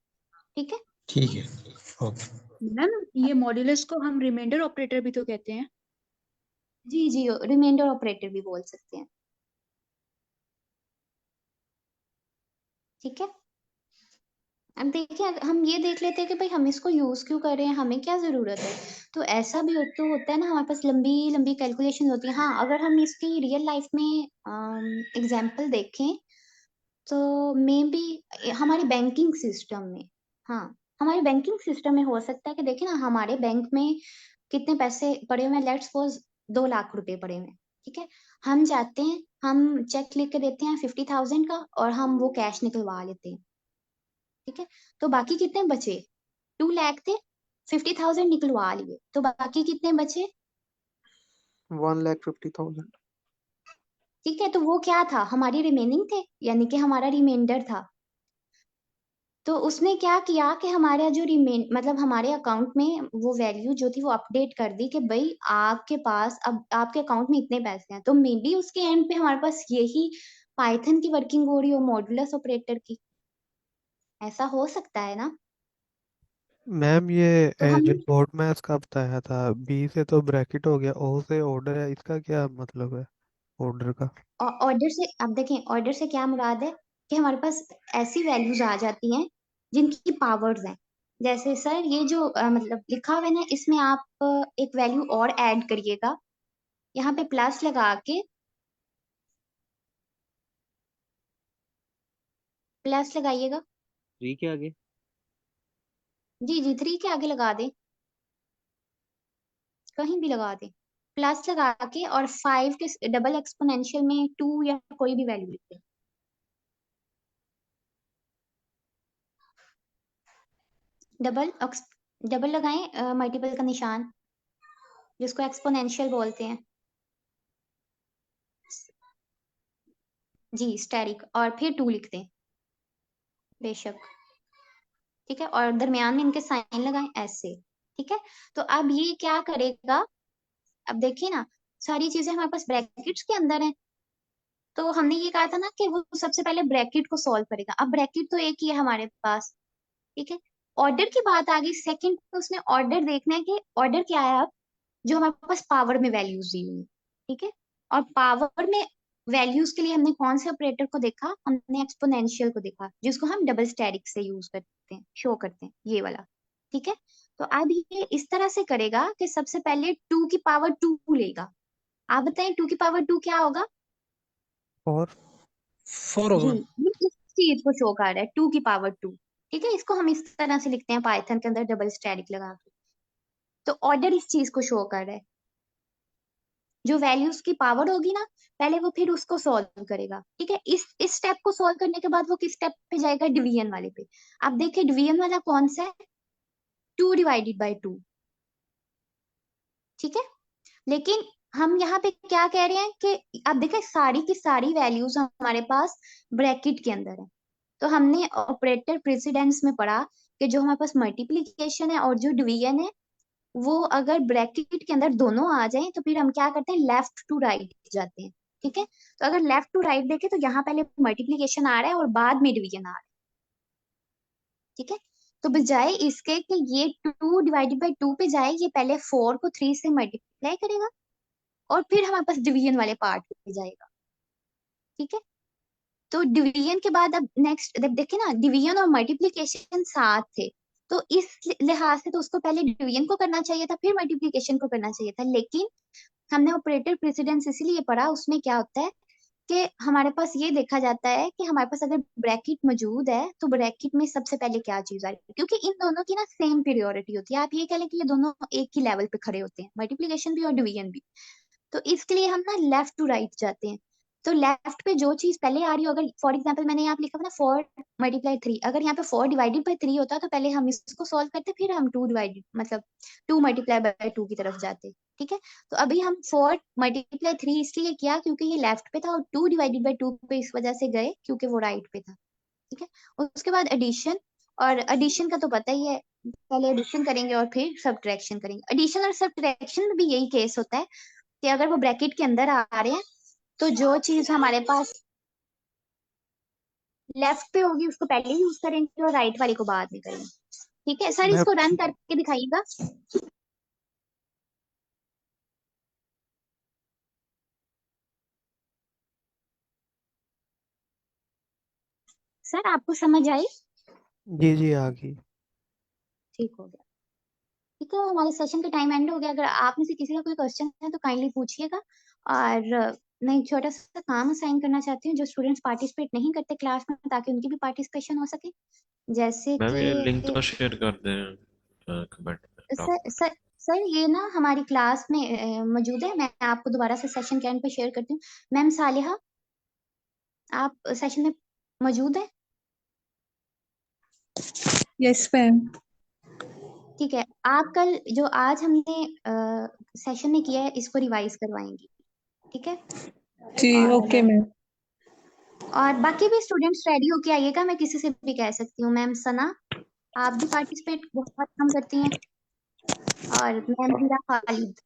ठीक है, ठीक है। ओके। मैम ये मॉड्यूलस को हम रिमाइंडर ऑपरेटर भी तो कहते हैं। जी जी, रिमाइंडर ऑपरेटर भी बोल सकते हैं। ठीक है, अब देखिए हम ये देख लेते हैं कि भाई हम इसको यूज क्यों कर रहे हैं, हमें क्या जरूरत है। तो ऐसा भी तो होता है ना, हमारे पास लंबी लंबी कैलकुलेशन होती है। हाँ, अगर हम इसकी रियल लाइफ में एग्जांपल देखें तो मे बी हमारे बैंकिंग सिस्टम में, हाँ हमारे बैंकिंग सिस्टम में हो सकता है कि देखिए ना, हमारे बैंक में कितने पैसे पड़े हुए हैं, लेट्स सपोज 2 लाख रुपए पड़े हुए हैं। ठीक है, हम जाते हैं, हम चेक लिख के देते हैं 50,000 का और हम वो कैश निकलवा लेते हैं। ठीक है, तो बाकी कितने बचे? 2 लाख थे, 50,000 निकलवा लिए, तो बाकी कितने बचे? 1,50,000। ठीक है, तो वो क्या था, हमारी रिमेनिंग थे, यानी कि हमारा रिमाइंडर था। तो उसने क्या किया कि हमारा जो रिमेन मतलब हमारे अकाउंट में वो वैल्यू जो थी वो अपडेट कर दी कि भाई आपके पास अब आपके अकाउंट में इतने पैसे हैं। तो मे बी उसके एंड पे हमारे पास यही पाइथन की वर्किंग हो रही हो, मॉडुलस ऑपरेटर की। ऐसा हो सकता है ना। मैम ये तो हम जो बोर्ड मैथ्स का बताया था, बी से तो ब्रैकेट हो गया, ओ से ऑर्डर है, इसका क्या मतलब है ऑर्डर का? ऑर्डर से, अब देखें ऑर्डर से क्या मुराद है कि हमारे पास ऐसी वैल्यूज आ जाती हैं जिनकी पावर्स हैं। जैसे सर ये जो मतलब लिखा हुआ है ना, इसमें आप एक वैल्यू और ऐड करिएगा, यहाँ पे प्लस लगा के, प्लस लगाइएगा। 3 के आगे। जी जी, 3 के आगे लगा दें, कहीं भी लगा दें, प्लस लगा के, और 5 के डबल एक्सपोनेंशियल में 2 या कोई भी वैल्यू लिख दें। डबल डबल लगाएं मल्टीपल का निशान, जिसको एक्सपोनेंशियल बोलते हैं। जी स्टेरिक, और फिर 2 लिख दें बेशक। ठीक है, और दरमियान में इनके साइन लगाएं ऐसे। ठीक है, तो अब ये क्या करेगा, अब देखिए ना, सारी चीजें हमारे पास ब्रैकेट्स के अंदर है। तो हमने ये कहा था ना कि वो सबसे पहले ब्रैकेट को सॉल्व करेगा। अब ब्रैकेट तो एक ही है हमारे पास। ठीक है, ऑर्डर की बात आ गई सेकंड पे, उसने ऑर्डर देखना है कि ऑर्डर क्या है अब, जो हमारे पास पावर में वैल्यूज दी हुई है। ठीक है, और पावर में वैल्यूज के लिए हमने कौन से ऑपरेटर को देखा, हमने एक्सपोनेंशियल को देखा, जिसको हम डबल स्टेरिक से यूज करते हैं, शो करते हैं, ये वाला। ठीक है, तो अब ये इस तरह से करेगा कि सबसे पहले 2 की पावर 2 लेगा। आप बताएं 2 की पावर 2 क्या होगा? और 4 जी, होगा। ये चीज को शो कर रहा है 2 की पावर 2। ठीक है, इसको हम इस तरह से लिखते हैं पाइथन के अंदर डबल स्टैटिक लगा के। तो ऑर्डर इस चीज को शो कर रहा है, जो वैल्यूज की पावर होगी ना पहले वो फिर उसको सॉल्व करेगा। ठीक है, इस स्टेप को सॉल्व करने के बाद वो किस स्टेप पे जाएगा, डिवीजन वाले पे। अब देखिए डिवीजन वाला कौन सा है, 2 डिवाइडेड बाई 2। ठीक है, लेकिन हम यहाँ पे क्या कह रहे हैं कि अब देखिए सारी की सारी वैल्यूज हमारे पास ब्रैकेट के अंदर है। तो हमने ऑपरेटर प्रेसिडेंस में पढ़ा कि जो हमारे पास मल्टीप्लिकेशन है और जो डिवीजन है वो अगर ब्रैकेट के अंदर दोनों आ जाएं तो फिर हम क्या करते हैं, लेफ्ट टू राइट जाते हैं। ठीक है, तो अगर लेफ्ट टू राइट देखें तो यहाँ पहले मल्टीप्लिकेशन आ रहा है और बाद में डिवीजन आ रहा है। ठीक है, तो बजाय इसके कि ये 2 डिवाइडेड बाई 2 पे जाए, ये पहले 4 को 3 से मल्टीप्लाई करेगा और फिर हमारे पास डिवीजन वाले पार्ट पे जाएगा। ठीक है, तो डिवीजन के बाद अब नेक्स्ट देखिए ना, डिवीजन और मल्टीप्लिकेशन साथ थे, तो इस लिहाज से तो उसको पहले डिवीजन को करना चाहिए था फिर मल्टीप्लिकेशन को करना चाहिए था। लेकिन हमने ऑपरेटर प्रेसिडेंस इसीलिए पढ़ा, उसमें क्या होता है कि हमारे पास ये देखा जाता है कि हमारे पास अगर ब्रैकेट मौजूद है तो ब्रैकेट में सबसे पहले क्या चीज आ रही है, क्योंकि इन दोनों की ना सेम पीरियोरिटी होती है। आप ये कह लें कि ये दोनों एक ही लेवल पे खड़े होते हैं, मल्टीप्लिकेशन भी और डिवीजन भी। तो इसके लिए हम ना लेफ्ट टू राइट जाते हैं। तो लेफ्ट पे जो चीज पहले आ रही हो, अगर फॉर एग्जांपल मैंने यहाँ पे लिखा था ना 4 मल्टीप्लाई 3, अगर यहाँ पे 4 डिवाइडेड बाई 3 होता तो पहले हम इसको सॉल्व करते फिर हम 2 डिवाइडेड मतलब 2 मल्टीप्लाई बाई 2 की तरफ जाते। ठीक है, तो अभी हम 4 मल्टीप्लाई 3 इसलिए किया क्योंकि ये लेफ्ट पे था और 2 डिवाइडेड बाई 2 पे इस वजह से गए क्योंकि वो राइट पे था। ठीक है, उसके बाद एडिशन, और एडिशन का तो पता ही है, पहले एडिशन करेंगे और फिर सब्ट्रैक्शन करेंगे। एडिशन और सब्ट्रैक्शन में भी यही केस होता है कि अगर वो ब्रैकेट के अंदर आ रहे हैं तो जो चीज हमारे पास लेफ्ट पे होगी उसको पहले यूज करेंगे और राइट वाली को बाद में करेंगे। ठीक है सर, मैं इसको रन करके दिखाइएगा। सर आपको समझ आई? जी आ गई। ठीक हो गया। ठीक है, हमारे सेशन का टाइम एंड हो गया। अगर आप में से किसी का कोई क्वेश्चन है तो काइंडली पूछिएगा। और मैं एक छोटा सा काम असाइन करना चाहती हूँ जो स्टूडेंट्स पार्टिसिपेट नहीं करते क्लास में, ताकि उनकी भी पार्टिसिपेशन हो सके। जैसे मैम ये लिंक कि तो शेयर कर दें कमेंट में सर सर सर ये ना हमारी क्लास में मौजूद है। मैं आपको दोबारा से सेशन के एंड पे शेयर करती हूँ। मैम सालिहा, आप सेशन में मौजूद है? Yes ma'am. ठीक है, आप कल जो आज हमने सेशन में किया है इसको रिवाइज करवाएंगी। ठीक है, जी ओके मैम। और बाकी भी स्टूडेंट्स रेडी होके आइएगा। मैं किसी से भी कह सकती हूँ, मैम सना आप भी पार्टिसिपेट बहुत कम करती हैं, और मैम हीरा खालिद।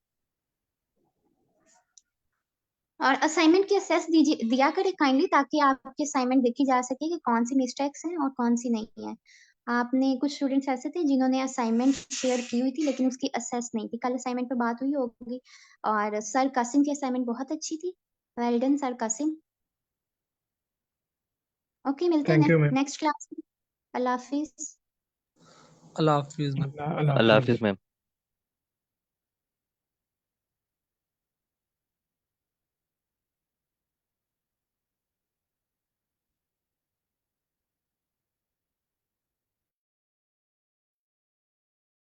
और असाइनमेंट की असेस दिया करें काइंडली, ताकि आपके असाइनमेंट देखी जा सके कि कौन सी मिस्टेक्स हैं और कौन सी नहीं है। आपने कुछ स्टूडेंट्स ऐसे थे जिन्होंने असाइनमेंट शेयर की हुई थी लेकिन उसकी असेस नहीं थी। कल असाइनमेंट पे बात हुई होगी, और सर कासिम की असाइनमेंट बहुत अच्छी थी। Well done sir Qasim. Okay, मिलते थैंक यू हैं मैम। नेक्स्ट क्लास में। अल्लाह हाफिज। अल्लाह हाफिज मैम। अल्लाह हाफिज मैम।